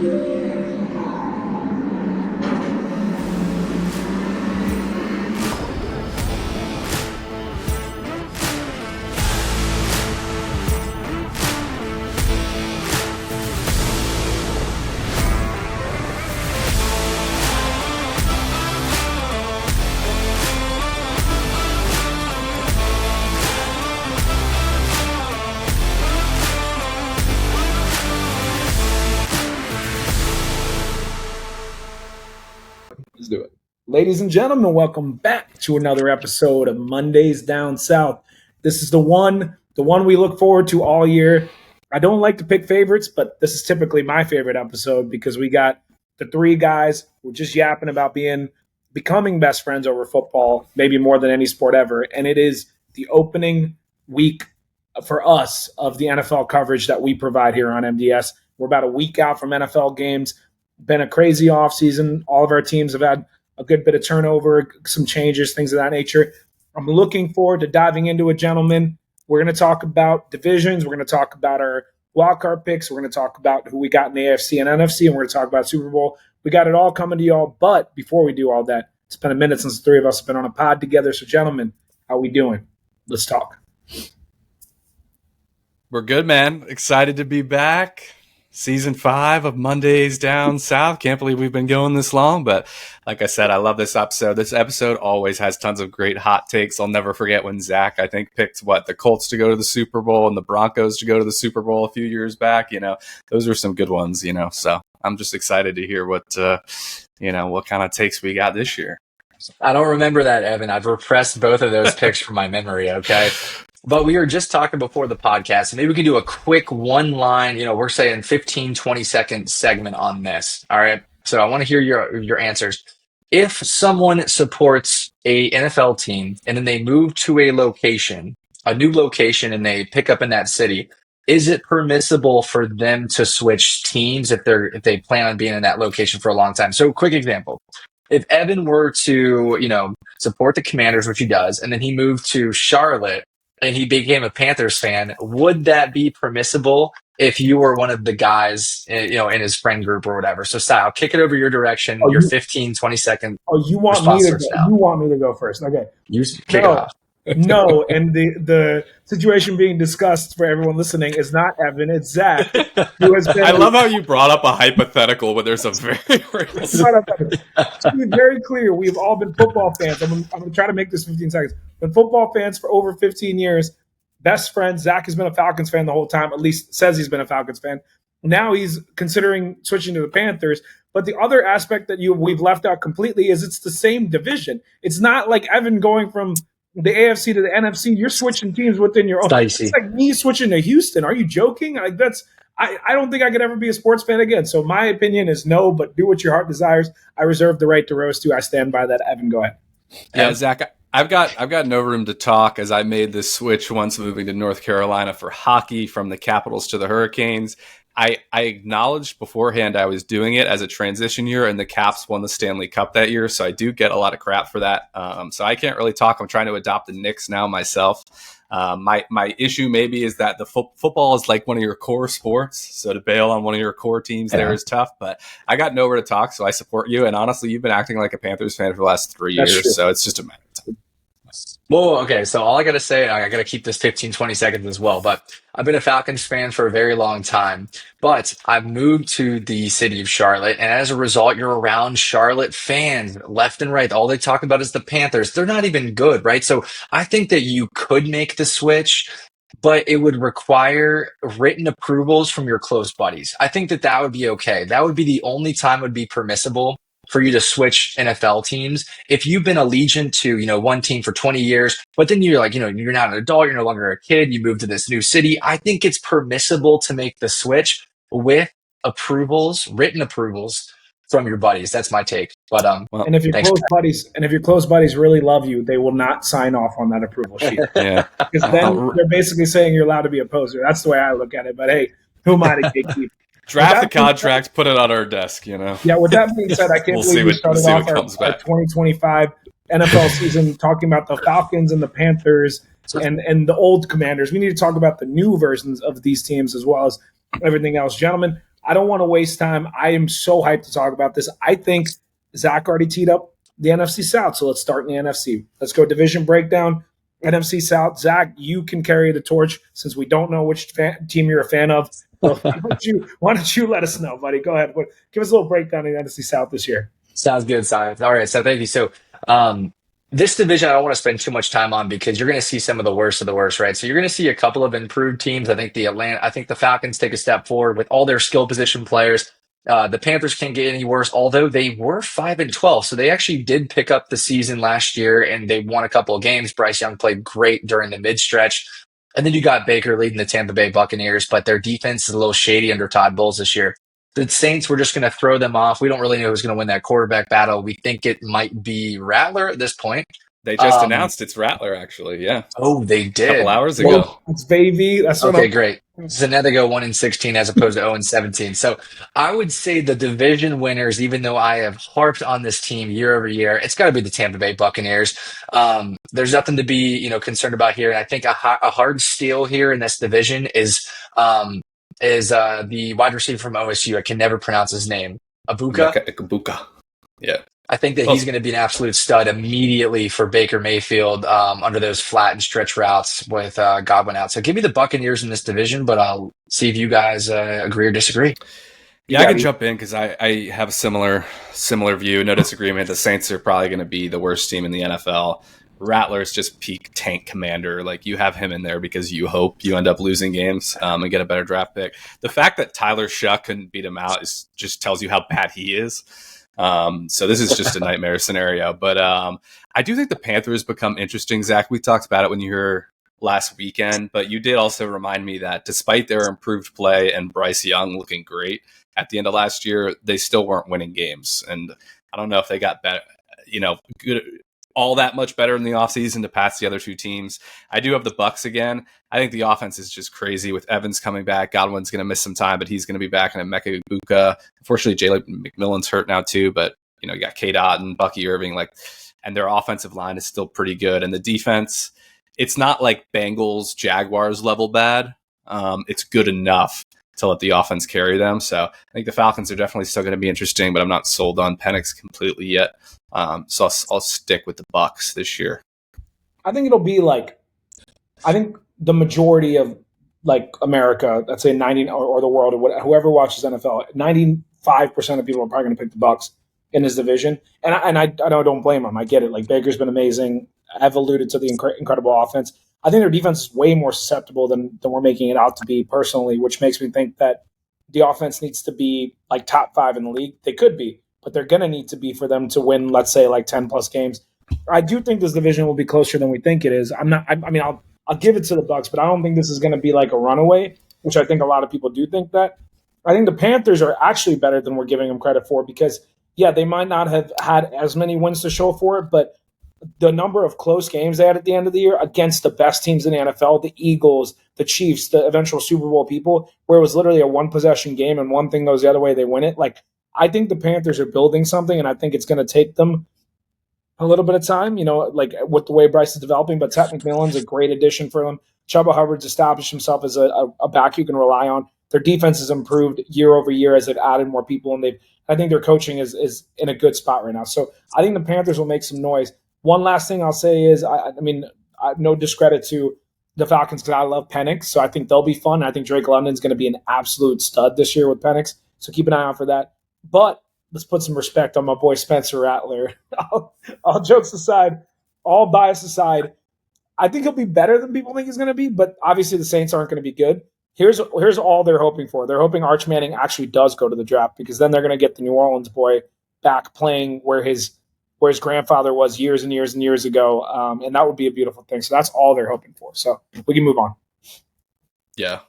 Let's do it. Ladies and gentlemen, welcome back to another episode of Mondays Down South. This is the one we look forward to all year. I don't like to pick favorites, but this is typically my favorite episode because we got the three guys who are just yapping about becoming best friends over football, maybe more than any sport ever. And it is the opening week for us of the NFL coverage that we provide here on MDS. We're about a week out from NFL games. Been a crazy offseason. All of our teams have had a good bit of turnover, some changes, things of that nature. I'm looking forward to diving into it, gentlemen. We're going to talk about divisions. We're going to talk about our wildcard picks. We're going to talk about who we got in the AFC and NFC, and we're going to talk about Super Bowl. We got it all coming to y'all. But before we do all that, it's been a minute since the three of us have been on a pod together. So, gentlemen, how we doing? Let's talk. We're good, man. Excited to be back. Season 5 of Mondays Down South. Can't believe we've been going this long, but like I said, I love this episode. This episode always has tons of great hot takes. I'll never forget when Zach, I think, picked the Colts to go to the Super Bowl and the Broncos to go to the Super Bowl a few years back. Those were some good ones, so I'm just excited to hear what kind of takes we got this year. I don't remember that, Evan. I've repressed both of those picks from my memory, okay? But we were just talking before the podcast, and maybe we can do a quick one-line, we're saying 15, 20-second segment on this, all right? So I want to hear your answers. If someone supports a NFL team and then they move to a new location, and they pick up in that city, is it permissible for them to switch teams if they plan on being in that location for a long time? So quick example. If Evan were to, support the Commanders, which he does, and then he moved to Charlotte, and he became a Panthers fan, would that be permissible if you were one of the guys, in his friend group or whatever? So, Sai, I'll kick it over your direction. Your 15, 20-second you want me to go first? Okay. You kick it off. No, and the situation being discussed for everyone listening is not Evan, it's Zach. Who has been I love how you brought up a hypothetical when there's a very real... To be very clear, we've all been football fans. I'm going to try to make this 15 seconds. Been football fans for over 15 years. Best friends. Zach has been a Falcons fan the whole time, at least says he's been a Falcons fan. Now he's considering switching to the Panthers. But the other aspect that we've left out completely is it's the same division. It's not like Evan going from the AFC to the NFC. You're switching teams within your own. Dicey. It's like me switching to Houston. Are you joking? I don't think I could ever be a sports fan again. So my opinion is no, but do what your heart desires. I reserve the right to roast you. I stand by that. Evan, go ahead. Yeah, Zach, I've got no room to talk as I made this switch once moving to North Carolina for hockey from the Capitals to the Hurricanes. I acknowledged beforehand I was doing it as a transition year, and the Caps won the Stanley Cup that year, so I do get a lot of crap for that. So I can't really talk. I'm trying to adopt the Knicks now myself. My issue maybe is that the football is like one of your core sports, so to bail on one of your core teams there is tough. But I got nowhere to talk, so I support you. And honestly, you've been acting like a Panthers fan for the last 3 years, so it's just a matter of time. Well, okay, so all I got to say, I got to keep this 15, 20 seconds as well, but I've been a Falcons fan for a very long time, but I've moved to the city of Charlotte, and as a result, you're around Charlotte fans left and right. All they talk about is the Panthers. They're not even good, right? So I think that you could make the switch, but it would require written approvals from your close buddies. I think that would be okay. That would be the only time it would be permissible for you to switch NFL teams. If you've been allegiant to, one team for 20 years, but then you're like, you're not an adult, you're no longer a kid, you move to this new city. I think it's permissible to make the switch with written approvals from your buddies. That's my take. But and if your close buddies really love you, they will not sign off on that approval sheet. Yeah. Because then they're basically saying you're allowed to be a poser. That's the way I look at it. But hey, who am I to gatekeep? Draft the contract, put it on our desk, Yeah, with that being said, I can't believe we started off our 2025 NFL season talking about the Falcons and the Panthers and the old Commanders. We need to talk about the new versions of these teams as well as everything else. Gentlemen, I don't want to waste time. I am so hyped to talk about this. I think Zach already teed up the NFC South, so let's start in the NFC. Let's go division breakdown. NFC South. Zach, you can carry the torch since we don't know which team you're a fan of. So why don't you let us know, buddy? Go ahead. Give us a little breakdown of the NFC South this year. Sounds good, Simon. All right, so thank you. So, um, this division I don't want to spend too much time on because you're going to see some of the worst, right? So you're going to see a couple of improved teams. I think the Falcons take a step forward with all their skill position players. The Panthers can't get any worse, although they were 5-12, so they actually did pick up the season last year and they won a couple of games. Bryce Young played great during the mid stretch. And then you got Baker leading the Tampa Bay Buccaneers, but their defense is a little shady under Todd Bowles this year. The Saints, we're just going to throw them off. We don't really know who's going to win that quarterback battle. We think it might be Rattler at this point. They just announced it's Rattler, actually. Yeah. Oh, they A did. couple hours ago. It's Vavy. That's what Okay, great. So now they go 1-16 as opposed to 0-17. So I would say the division winners, even though I have harped on this team year over year, it's got to be the Tampa Bay Buccaneers. There's nothing to be concerned about here. And I think a hard steal here in this division is the wide receiver from OSU. I can never pronounce his name. Ibuka. Yeah. I think that he's going to be an absolute stud immediately for Baker Mayfield under those flat and stretch routes with Godwin out. So give me the Buccaneers in this division, but I'll see if you guys agree or disagree. Yeah, I can jump in because I have a similar view. No disagreement. The Saints are probably going to be the worst team in the NFL. Rattler's just peak tank commander. Like, you have him in there because you hope you end up losing games and get a better draft pick. The fact that Tyler Shuck couldn't beat him out just tells you how bad he is. So this is just a nightmare scenario. But I do think the Panthers become interesting, Zach. We talked about it when you were last weekend, but you did also remind me that despite their improved play and Bryce Young looking great at the end of last year, they still weren't winning games. And I don't know if they got better, good, all that much better in the offseason to pass the other two teams. I do have the Bucs again. I think the offense is just crazy with Evans coming back. Godwin's going to miss some time, but he's going to be back in Emeka Egbuka. Unfortunately, Jalen McMillan's hurt now too, but you got K-Dot and Bucky Irving, and their offensive line is still pretty good. And the defense, it's not like Bengals, Jaguars level bad. It's good enough to let the offense carry them. So I think the Falcons are definitely still going to be interesting, but I'm not sold on Penix completely yet. So I'll stick with the Bucs this year. I think it'll be I think the majority of America, let's say 90 or the world or whoever watches NFL, 95% of people are probably going to pick the Bucs in this division. And I don't blame them. I get it. Baker's been amazing. I've alluded to the incredible offense. I think their defense is way more susceptible than we're making it out to be personally, which makes me think that the offense needs to be top 5 in the league. They could be, but they're going to need to be for them to win, let's say 10 plus games. I do think this division will be closer than we think it is. I'll give it to the Bucs, but I don't think this is going to be a runaway, which I think a lot of people do think that. I think the Panthers are actually better than we're giving them credit for because, yeah, they might not have had as many wins to show for it, but the number of close games they had at the end of the year against the best teams in the NFL, the Eagles, the Chiefs, the eventual Super Bowl people, where it was literally a one-possession game and one thing goes the other way, they win it. I think the Panthers are building something, and I think it's going to take them a little bit of time, with the way Bryce is developing, but Ted McMillan's a great addition for them. Chuba Hubbard's established himself as a back you can rely on. Their defense has improved year over year as they've added more people, and I think their coaching is in a good spot right now. So I think the Panthers will make some noise. One last thing I'll say is, no discredit to the Falcons because I love Penix, so I think they'll be fun. I think Drake London's going to be an absolute stud this year with Penix, so keep an eye out for that. But let's put some respect on my boy Spencer Rattler. All jokes aside, all bias aside, I think he'll be better than people think he's going to be, but obviously the Saints aren't going to be good. Here's all they're hoping for. They're hoping Arch Manning actually does go to the draft because then they're going to get the New Orleans boy back playing where his grandfather was years and years and years ago, and that would be a beautiful thing. So that's all they're hoping for. So we can move on. Yeah,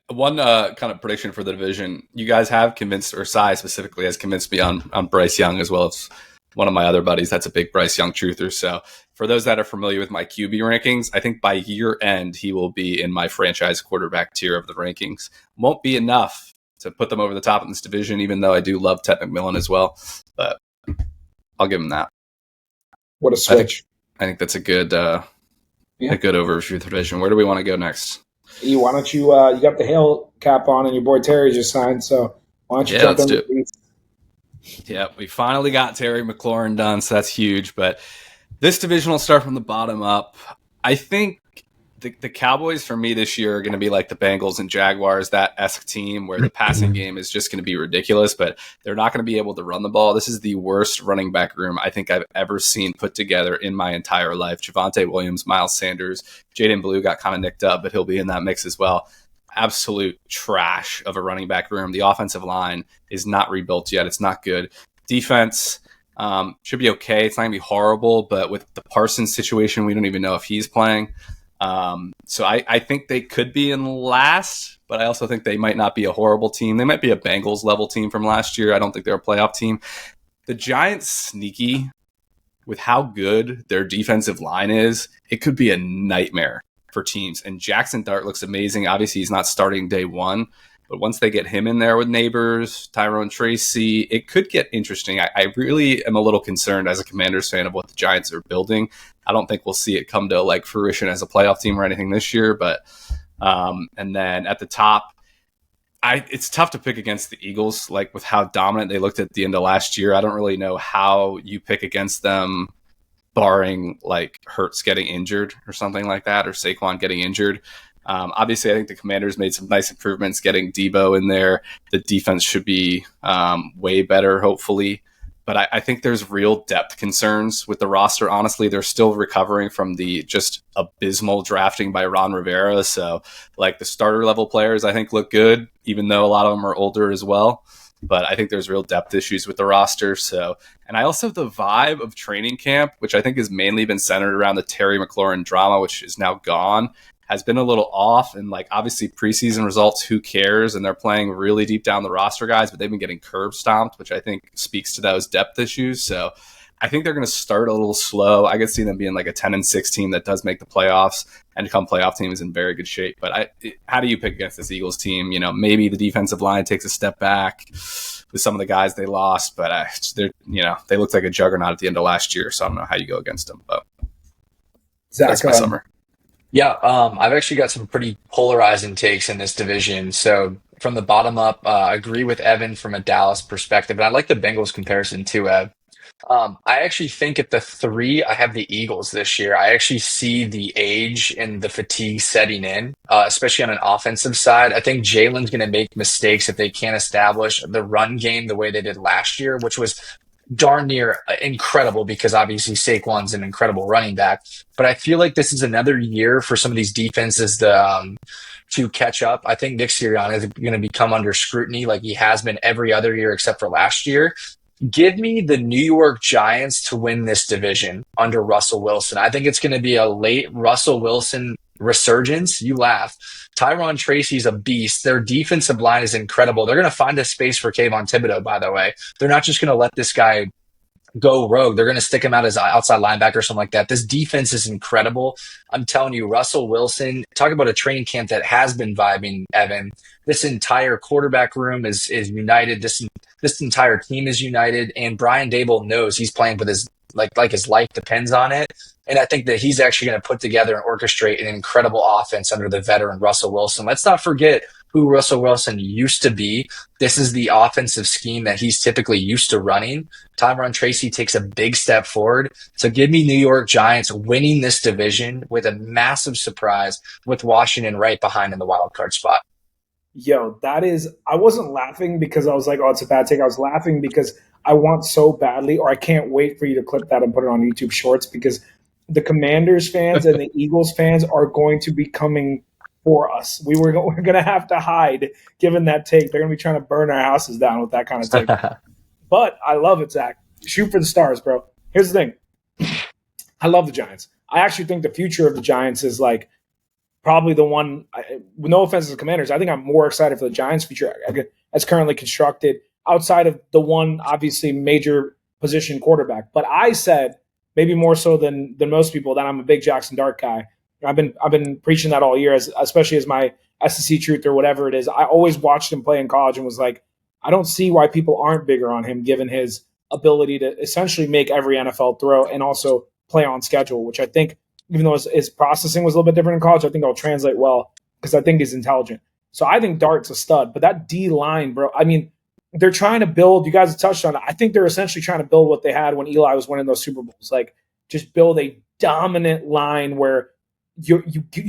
one kind of prediction for the division. You guys have convinced, or Cy specifically has convinced me on Bryce Young, as well as one of my other buddies that's a big Bryce Young truther. So for those that are familiar with my QB rankings, I think by year end he will be in my franchise quarterback tier of the rankings. Won't be enough to put them over the top in this division, even though I do love Ted McMillan as well. But I'll give him that. What a switch! I think that's a good overview of the division. Where do we want to go next? Why don't you got the hail cap on and your boy Terry just signed, so Why don't you Yeah, jump let's in do with it. these? Yeah, we finally got Terry McLaurin done, so that's huge. But this division will start from the bottom up. I think the Cowboys for me this year are going to be like the Bengals and Jaguars, that esque team where the passing game is just going to be ridiculous, but they're not going to be able to run the ball. This is the worst running back room I think I've ever seen put together in my entire life. Javonte Williams, Miles Sanders, Jaden Blue got kind of nicked up, but he'll be in that mix as well. Absolute trash of a running back room. The offensive line is not rebuilt yet. It's not good. Defense should be okay. It's not going to be horrible, but with the Parsons situation, we don't even know if he's playing. So I think they could be in last, but I also think they might not be a horrible team. They might be a Bengals level team from last year. I don't think they're a playoff team. The Giants sneaky with how good their defensive line is. It could be a nightmare for teams. And Jackson Dart looks amazing. Obviously, he's not starting day one, but once they get him in there with Neighbors, Tyrone Tracy, it could get interesting. I really am a little concerned as a Commanders fan of what the Giants are building. I don't think we'll see it come to like fruition as a playoff team or anything this year. But and then at the top, it's tough to pick against the Eagles, like with how dominant they looked at the end of last year. I don't really know how you pick against them, barring like Hurts getting injured or something like that, or Saquon getting injured. Obviously, I think the Commanders made some nice improvements getting Debo in there. The defense should be way better, hopefully. But I think there's real depth concerns with the roster. Honestly, they're still recovering from the just abysmal drafting by Ron Rivera. So, like, the starter level players, I think, look good, even though a lot of them are older as well. But I think there's real depth issues with the roster. So, and I also have the vibe of training camp, which I think has mainly been centered around the Terry McLaurin drama, which is now gone, has been a little off. And like, obviously preseason results, who cares? And they're playing really deep down the roster guys, but they've been getting curb stomped, which I think speaks to those depth issues. So I think they're going to start a little slow. I could see them being like a 10-6 team that does make the playoffs and come playoff team is in very good shape. But how do you pick against this Eagles team? You know, maybe the defensive line takes a step back with some of the guys they lost, but they looked like a juggernaut at the end of last year. So I don't know how you go against them, but Zach, that's my summer. Yeah, I've actually got some pretty polarizing takes in this division. So from the bottom up, I agree with Evan from a Dallas perspective, and I like the Bengals comparison too, Ev. I actually think at the 3, I have the Eagles this year. I actually see the age and the fatigue setting in, especially on an offensive side. I think Jalen's going to make mistakes if they can't establish the run game the way they did last year, which was darn near incredible because obviously Saquon's an incredible running back. But I feel like this is another year for some of these defenses to catch up. I think Nick Sirianni is going to become under scrutiny like he has been every other year except for last year. Give me the New York Giants to win this division under Russell Wilson. I think it's going to be a late Russell Wilson resurgence. You laugh. Tyrone Tracy's a beast. Their defensive line is incredible. They're going to find a space for Kayvon Thibodeau, by the way. They're not just going to let this guy go rogue. They're going to stick him out as an outside linebacker or something like that. This defense is incredible. I'm telling you, Russell Wilson, talk about a training camp that has been vibing, Evan. This entire quarterback room is united. This entire team is united, and Brian Daboll knows he's playing with his like his life depends on it. And I think that he's actually going to put together and orchestrate an incredible offense under the veteran Russell Wilson. Let's not forget who Russell Wilson used to be. This is the offensive scheme that he's typically used to running. Tyrone Tracy takes a big step forward. So give me New York Giants winning this division with a massive surprise with Washington right behind in the wild card spot. Yo, I wasn't laughing because I was like, oh, it's a bad take. I was laughing because I want so badly, or I can't wait for you to clip that and put it on YouTube Shorts, because the Commanders fans and the Eagles fans are going to be coming for us. We're going to have to hide given that take. They're going to be trying to burn our houses down with that kind of take. But I love it, Zach. Shoot for the stars, bro. Here's the thing. I love the Giants. I actually think the future of the Giants is like probably the one, with no offense to the Commanders, I think I'm more excited for the Giants' future as currently constructed outside of the one, obviously, major position quarterback. But I said, maybe more so than most people, that I'm a big Jackson Dart guy. I've been preaching that all year, especially as my SEC truth or whatever it is. I always watched him play in college and was like, I don't see why people aren't bigger on him given his ability to essentially make every NFL throw and also play on schedule, which I think, even though his processing was a little bit different in college, I think it'll translate well because I think he's intelligent. So I think Dart's a stud. But that D line, bro, I mean, they're trying to build. You guys have touched on it. I think they're essentially trying to build what they had when Eli was winning those Super Bowls. Like just build a dominant line where you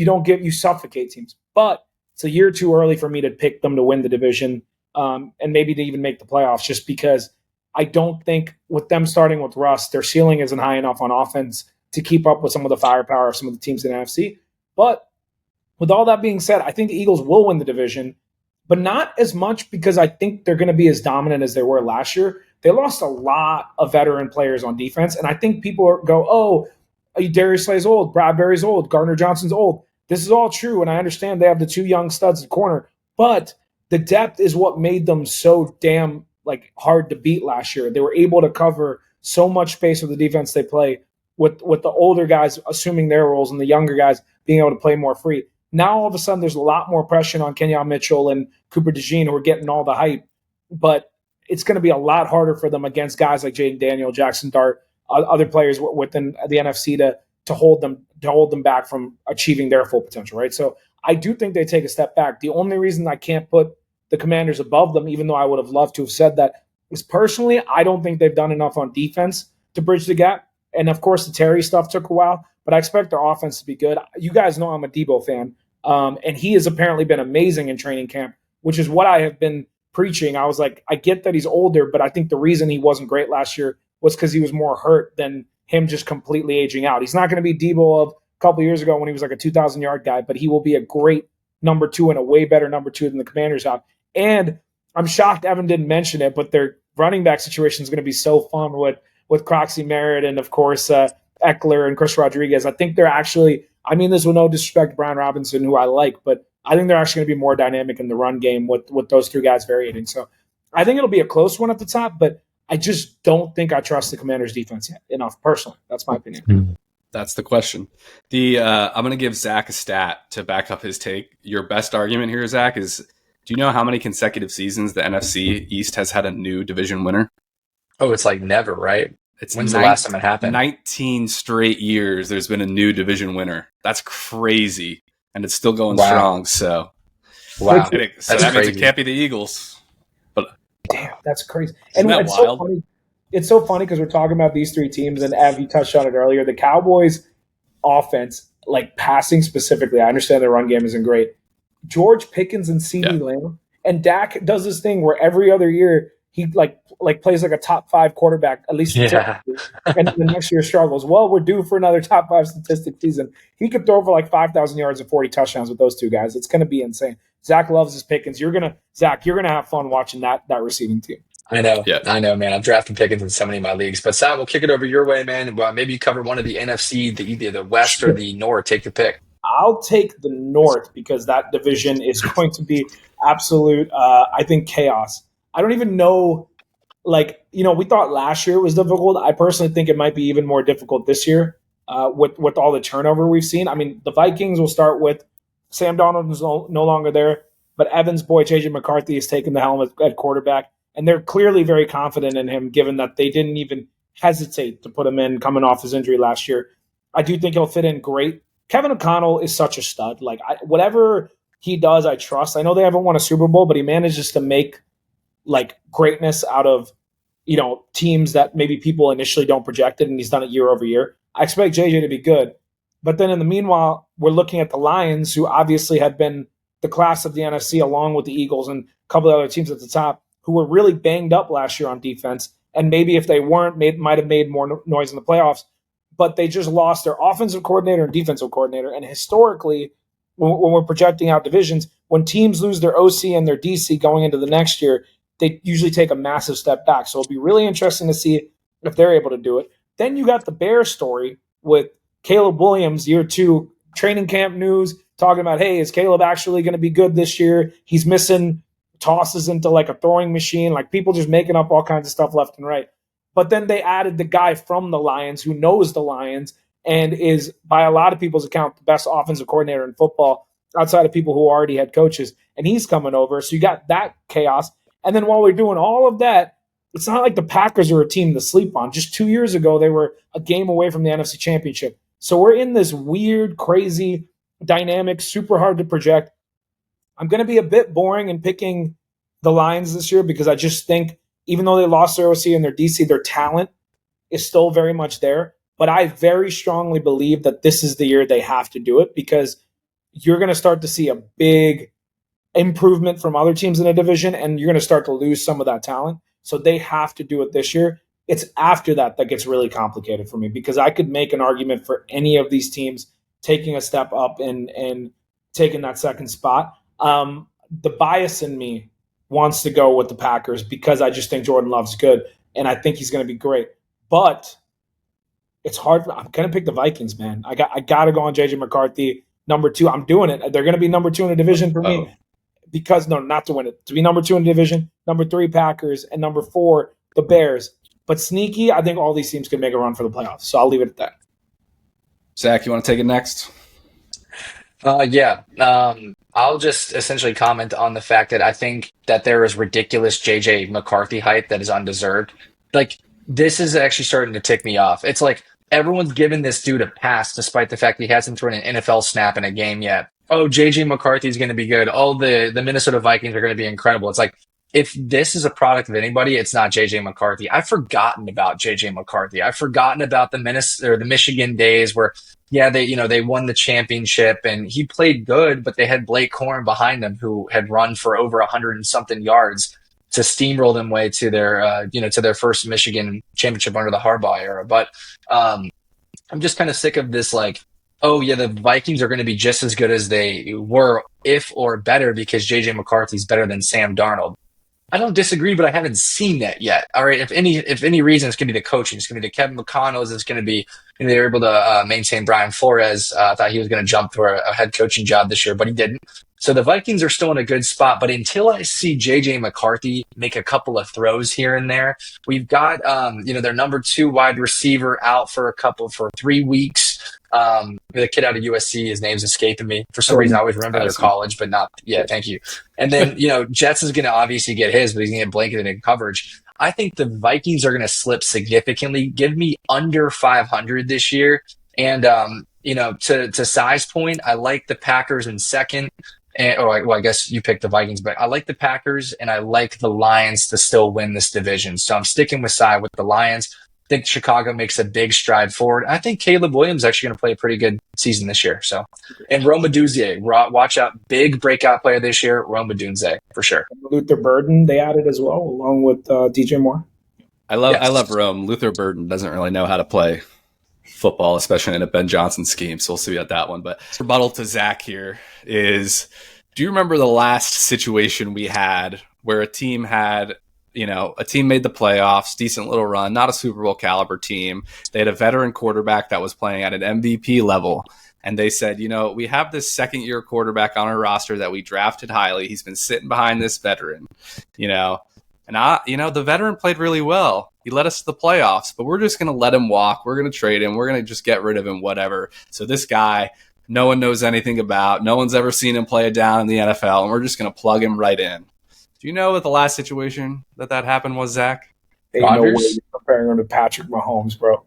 don't you suffocate teams. But it's a year too early for me to pick them to win the division, and maybe to even make the playoffs. Just because I don't think with them starting with Russ, their ceiling isn't high enough on offense to keep up with some of the firepower of some of the teams in the NFC. But with all that being said, I think the Eagles will win the division, but not as much because I think they're going to be as dominant as they were last year. They lost a lot of veteran players on defense, and I think people go, oh, Darius Slay's old, Bradbury's old, Gardner Johnson's old. This is all true, and I understand they have the two young studs at corner, but the depth is what made them so damn hard to beat last year. They were able to cover so much space with the defense they play with the older guys assuming their roles and the younger guys being able to play more free. Now, all of a sudden, there's a lot more pressure on Kenyon Mitchell and Cooper DeJean, who are getting all the hype. But it's going to be a lot harder for them against guys like Jaden Daniel, Jackson Dart, other players within the NFC to hold them back from achieving their full potential, right? So I do think they take a step back. The only reason I can't put the Commanders above them, even though I would have loved to have said that, is personally I don't think they've done enough on defense to bridge the gap. And, of course, the Terry stuff took a while, but I expect their offense to be good. You guys know I'm a Debo fan. And he has apparently been amazing in training camp, which is what I have been preaching. I was like, I get that he's older, but I think the reason he wasn't great last year was because he was more hurt than him just completely aging out. He's not going to be Debo of a couple of years ago when he was like a 2,000-yard guy, but he will be a great number two and a way better number two than the Commanders have. And I'm shocked Evan didn't mention it, but their running back situation is going to be so fun with Croxy Merritt and, of course, Eckler and Chris Rodriguez. I think they're actually – I mean this with no disrespect to Brian Robinson, who I like, but I think they're actually going to be more dynamic in the run game with those three guys varying. So I think it'll be a close one at the top, but I just don't think I trust the Commanders' defense yet enough, personally. That's my opinion. That's the question. I'm going to give Zach a stat to back up his take. Your best argument here, Zach, is do you know how many consecutive seasons the NFC East has had a new division winner? Oh, it's like never, right? When's the last time it happened? 19 straight years there's been a new division winner. That's crazy. And it's still going strong. So, wow. So that means it can't be the Eagles. But damn, that's crazy. Isn't that wild? So funny. It's so funny because we're talking about these three teams, and Av, you touched on it earlier. The Cowboys' offense, like passing specifically, I understand their run game isn't great. George Pickens and CeeDee Lamb, and Dak does this thing where every other year he like plays like a top 5 quarterback, at least statistically, and the next year struggles. Well, we're due for another top 5 statistic season. He could throw for like 5,000 yards and 40 touchdowns with those two guys. It's going to be insane. Zach loves his Pickens. You're gonna have fun watching that receiving team. I know. Yeah. I know, man. I've drafted Pickens in so many of my leagues. But Sal, we'll kick it over your way, man. Well, maybe you cover one of the NFC, either the West or the North. Take your pick. I'll take the North because that division is going to be absolute, I think, chaos. I don't even know, we thought last year it was difficult. I personally think it might be even more difficult this year with all the turnover we've seen. I mean, the Vikings will start with Sam Darnold is no longer there, but Evans' boy, J.J. McCarthy, is taking the helm at quarterback, and they're clearly very confident in him given that they didn't even hesitate to put him in coming off his injury last year. I do think he'll fit in great. Kevin O'Connell is such a stud. Whatever he does, I trust. I know they haven't won a Super Bowl, but he manages to make greatness out of teams that maybe people initially don't project it, and he's done it year over year. I expect JJ to be good, but then in the meanwhile, we're looking at the Lions, who obviously had been the class of the NFC, along with the Eagles and a couple of other teams at the top, who were really banged up last year on defense, and maybe if they weren't, might have made more noise in the playoffs. But they just lost their offensive coordinator and defensive coordinator. And historically, when we're projecting out divisions, when teams lose their OC and their DC going into the next year, they usually take a massive step back. So it'll be really interesting to see if they're able to do it. Then you got the Bears story with Caleb Williams, year 2, training camp news, talking about, hey, is Caleb actually going to be good this year? He's missing tosses into a throwing machine, people just making up all kinds of stuff left and right. But then they added the guy from the Lions who knows the Lions and is, by a lot of people's account, the best offensive coordinator in football outside of people who already had coaches. And he's coming over. So you got that chaos. And then while we're doing all of that, it's not like the Packers are a team to sleep on. Just 2 years ago, they were a game away from the NFC Championship. So we're in this weird, crazy dynamic, super hard to project. I'm going to be a bit boring in picking the Lions this year because I just think even though they lost their OC and their DC, their talent is still very much there. But I very strongly believe that this is the year they have to do it because you're going to start to see a big improvement from other teams in the division, and you're going to start to lose some of that talent. So they have to do it this year. It's after that that gets really complicated for me because I could make an argument for any of these teams taking a step up and taking that second spot. The bias in me wants to go with the Packers because I just think Jordan Love's good, and I think he's going to be great. But it's hard. I'm going to pick the Vikings, man. I got to go on JJ McCarthy. Number 2, I'm doing it. They're going to be number 2 in the division for me because, no, not to win it. To be number 2 in the division, number 3, Packers, and number 4, the Bears. But sneaky, I think all these teams can make a run for the playoffs. So I'll leave it at that. Zach, you want to take it next? Yeah. I'll just essentially comment on the fact that I think that there is ridiculous JJ McCarthy hype that is undeserved. Like, this is actually starting to tick me off. It's like everyone's giving this dude a pass despite the fact he hasn't thrown an NFL snap in a game yet. Oh, JJ McCarthy is going to be good. Oh, the Minnesota Vikings are going to be incredible. It's like, if this is a product of anybody, it's not JJ McCarthy. I've forgotten about JJ McCarthy. I've forgotten about the Minnesota or the Michigan days where yeah, they won the championship and he played good, but they had Blake Corn behind them who had run for over 100 and something yards to steamroll them way to their to their first Michigan championship under the Harbaugh era. But I'm just kind of sick of this like, oh yeah, the Vikings are going to be just as good as they were, if or better, because JJ McCarthy's better than Sam Darnold. I don't disagree, but I haven't seen that yet. All right, if any reason, it's going to be the coaching. It's going to be the Kevin McConnells. It's going to be they were able to maintain Brian Flores. I thought he was going to jump for a head coaching job this year, but he didn't. So the Vikings are still in a good spot. But until I see JJ McCarthy make a couple of throws here and there, we've got their number 2 wide receiver out for 3 weeks. The kid out of USC, his name's escaping me. For some reason, I always remember their college, but not. Yeah, thank you. And then, Jets is going to obviously get his, but he's going to get blanketed in coverage. I think the Vikings are going to slip significantly. Give me under 500 this year. And, to size point, I like the Packers in second. I guess you picked the Vikings, but I like the Packers and I like the Lions to still win this division. So I'm sticking with the Lions. I think Chicago makes a big stride forward. I think Caleb Williams is actually going to play a pretty good season this year. So, and Rome Odunze, watch out, big breakout player this year, Rome Odunze for sure. Luther Burden they added as well, along with DJ Moore. I love Rome. Luther Burden doesn't really know how to play football, especially in a Ben Johnson scheme. So we'll see about that one. But rebuttal to Zach here is: do you remember the last situation we had where a team had? A team made the playoffs, decent little run, not a Super Bowl caliber team. They had a veteran quarterback that was playing at an MVP level. And they said, we have this second-year quarterback on our roster that we drafted highly. He's been sitting behind this veteran, And, the veteran played really well. He led us to the playoffs, but we're just going to let him walk. We're going to trade him. We're going to just get rid of him, whatever. So this guy, no one knows anything about. No one's ever seen him play it down in the NFL, and we're just going to plug him right in. Do you know what the last situation that happened was, Zach? Ain't no way you're comparing him to Patrick Mahomes, bro.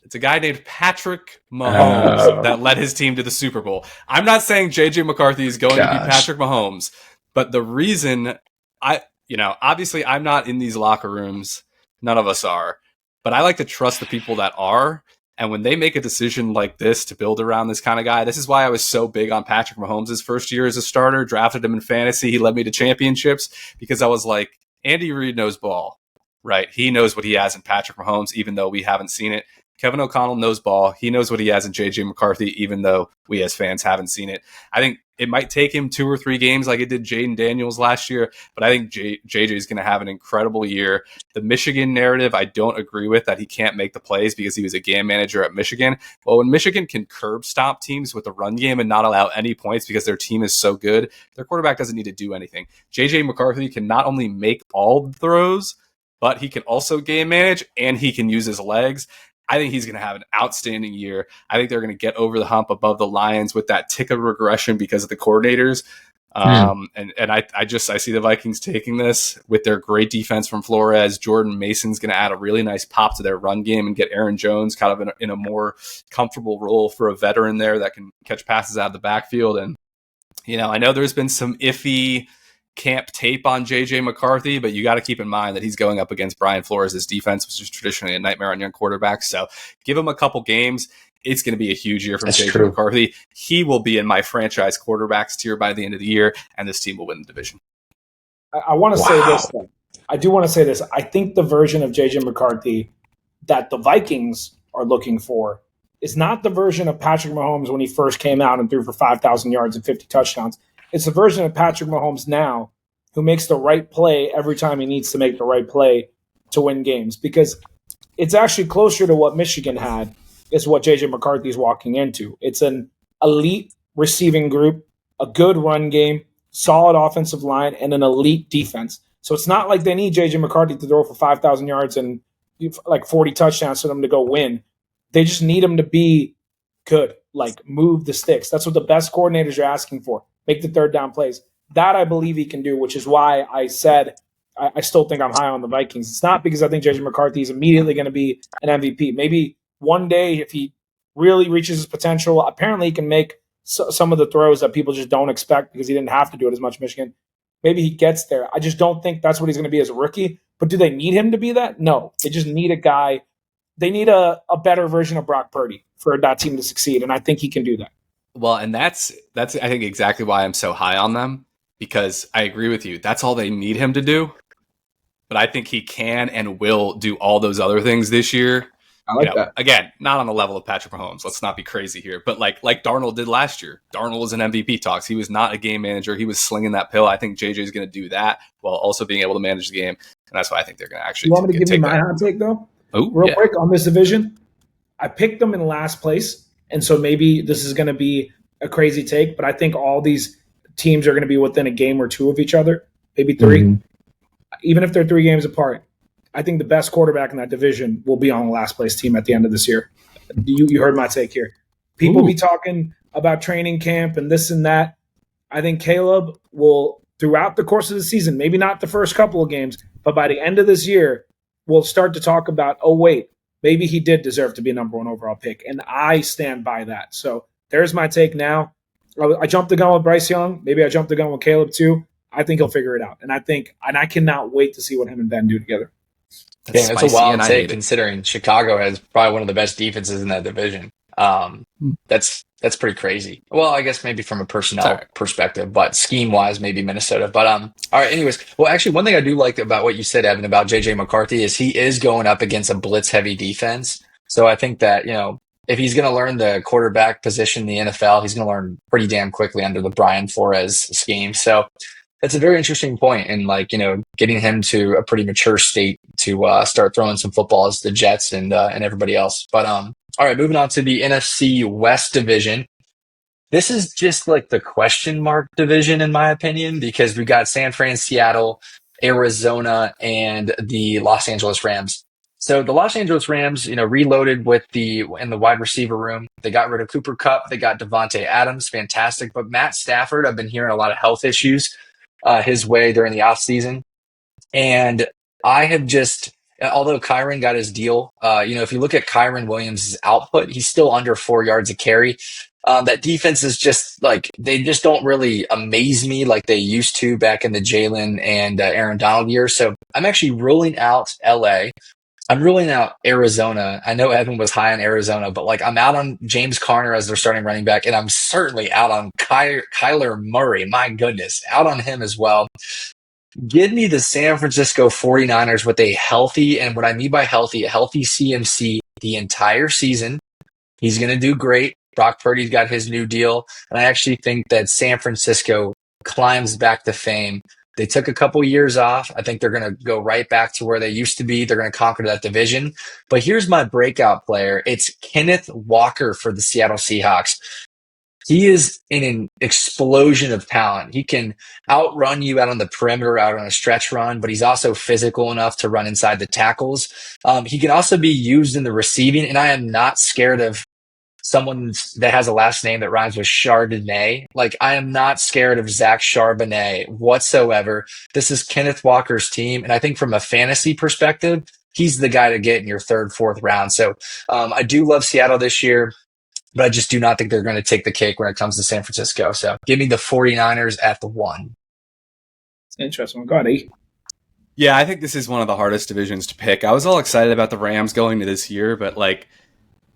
It's a guy named Patrick Mahomes that led his team to the Super Bowl. I'm not saying JJ McCarthy is going to be Patrick Mahomes, but the reason obviously I'm not in these locker rooms. None of us are, but I like to trust the people that are. And when they make a decision like this to build around this kind of guy, this is why I was so big on Patrick Mahomes' first year as a starter, drafted him in fantasy. He led me to championships because I was like, Andy Reid knows ball, right? He knows what he has in Patrick Mahomes, even though we haven't seen it. Kevin O'Connell knows ball. He knows what he has in JJ McCarthy, even though we as fans haven't seen it. I think it might take him 2 or 3 games like it did Jaden Daniels last year, but I think JJ is going to have an incredible year. The Michigan narrative, I don't agree with that he can't make the plays because he was a game manager at Michigan. Well, when Michigan can curb stomp teams with the run game and not allow any points because their team is so good, their quarterback doesn't need to do anything. JJ McCarthy can not only make all the throws, but he can also game manage and he can use his legs. I think he's going to have an outstanding year. I think they're going to get over the hump above the Lions with that tick of regression because of the coordinators. And I see the Vikings taking this with their great defense from Flores. Jordan Mason's going to add a really nice pop to their run game and get Aaron Jones kind of in a more comfortable role for a veteran there that can catch passes out of the backfield. And, I know there's been some iffy camp tape on JJ McCarthy, but you got to keep in mind that he's going up against Brian Flores' defense, which is traditionally a nightmare on young quarterbacks. So give him a couple games. It's going to be a huge year from JJ McCarthy. He will be in my franchise quarterbacks tier by the end of the year, and this team will win the division. I want to say this, though. I do want to say this. I think the version of JJ McCarthy that the Vikings are looking for is not the version of Patrick Mahomes when he first came out and threw for 5,000 yards and 50 touchdowns. It's the version of Patrick Mahomes now who makes the right play every time he needs to make the right play to win games, because it's actually closer to what Michigan had is what JJ McCarthy is walking into. It's an elite receiving group, a good run game, solid offensive line, and an elite defense. So it's not like they need JJ McCarthy to throw for 5,000 yards and like 40 touchdowns for them to go win. They just need him to be good, like move the sticks. That's what the best coordinators are asking for. Make the third down plays. That I believe he can do, which is why I said I still think I'm high on the Vikings. It's not because I think JJ McCarthy is immediately going to be an MVP. Maybe one day if he really reaches his potential, apparently he can make some of the throws that people just don't expect because he didn't have to do it as much in Michigan. Maybe he gets there. I just don't think that's what he's going to be as a rookie. But do they need him to be that? No. They just need a guy. They need a better version of Brock Purdy for that team to succeed, and I think he can do that. Well, and that's I think exactly why I'm so high on them, because I agree with you. That's all they need him to do. But I think he can and will do all those other things this year. I like that. Again, not on the level of Patrick Mahomes. Let's not be crazy here. But like Darnold did last year. Darnold was in MVP talks. He was not a game manager. He was slinging that pill. I think JJ is going to do that while also being able to manage the game. And that's why I think they're going to actually. You want me to give you my hot take, though? Real quick on this division. I picked them in last place, and so maybe this is going to be a crazy take, but I think all these teams are going to be within a game or two of each other, maybe three. Mm-hmm. Even if they're 3 games apart, I think the best quarterback in that division will be on the last place team at the end of this year. You heard my take here. People be talking about training camp and this and that. I think Caleb will, throughout the course of the season, maybe not the first couple of games, but by the end of this year, we'll start to talk about, oh, wait, maybe he did deserve to be a number 1 overall pick. And I stand by that. So there's my take now. I jumped the gun with Bryce Young. Maybe I jumped the gun with Caleb too. I think he'll figure it out. And I cannot wait to see what him and Ben do together. That's a wild take considering Chicago has probably one of the best defenses in that division. That's pretty crazy. Well, I guess maybe from a personnel perspective, but scheme-wise, maybe Minnesota. But all right, anyways. Well, actually, one thing I do like about what you said, Evan, about JJ McCarthy is he is going up against a blitz-heavy defense. So I think that, if he's going to learn the quarterback position in the NFL, he's going to learn pretty damn quickly under the Brian Flores scheme. So that's a very interesting point in getting him to a pretty mature state to start throwing some footballs to the Jets and everybody else. But all right, moving on to the NFC West division. This is just like the question mark division, in my opinion, because we got San Fran, Seattle, Arizona, and the Los Angeles Rams. So the Los Angeles Rams, reloaded in the wide receiver room. They got rid of Cooper Kupp. They got Devontae Adams. Fantastic. But Matt Stafford, I've been hearing a lot of health issues his way during the offseason. And I have although Kyron got his deal, if you look at Kyron Williams' output, he's still under 4 yards a carry. That defense is just they just don't really amaze me like they used to back in the Jalen and Aaron Donald years. So I'm actually ruling out LA. I'm ruling out Arizona. I know Evan was high on Arizona, but I'm out on James Conner as their starting running back, and I'm certainly out on Kyler Murray. My goodness, out on him as well. Give me the San Francisco 49ers with a healthy, and what I mean by healthy, a healthy CMC the entire season. He's going to do great. Brock Purdy's got his new deal, and I actually think that San Francisco climbs back to fame. They took a couple years off. I think they're going to go right back to where they used to be. They're going to conquer that division. But here's my breakout player. It's Kenneth Walker for the Seattle Seahawks. He is in an explosion of talent. He can outrun you out on the perimeter, out on a stretch run, but he's also physical enough to run inside the tackles. He can also be used in the receiving, and I am not scared of someone that has a last name that rhymes with Chardonnay. I am not scared of Zach Charbonnet whatsoever. This is Kenneth Walker's team. And I think from a fantasy perspective, he's the guy to get in your 3rd, 4th round. So I do love Seattle this year, but I just do not think they're going to take the cake when it comes to San Francisco. So give me the 49ers at the 1. It's interesting. Go ahead, E. Yeah, I think this is one of the hardest divisions to pick. I was all excited about the Rams going to this year, but like,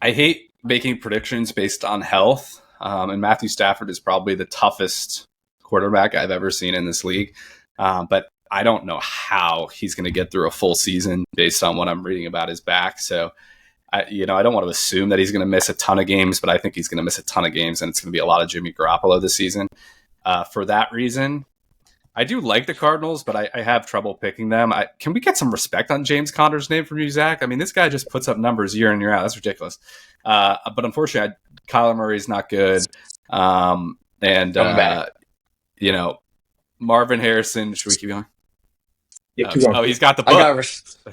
I hate making predictions based on health. And Matthew Stafford is probably the toughest quarterback I've ever seen in this league. But I don't know how he's going to get through a full season based on what I'm reading about his back. So, I don't want to assume that he's going to miss a ton of games, but I think he's going to miss a ton of games, and it's going to be a lot of Jimmy Garoppolo this season. For that reason, I do like the Cardinals, but I have trouble picking them. Can we get some respect on James Conner's name from you, Zach? I mean, this guy just puts up numbers year in, year out. That's ridiculous. But unfortunately, Kyler Murray's not good. Marvin Harrison. Should we keep going? Yeah, keep going. He's got the book.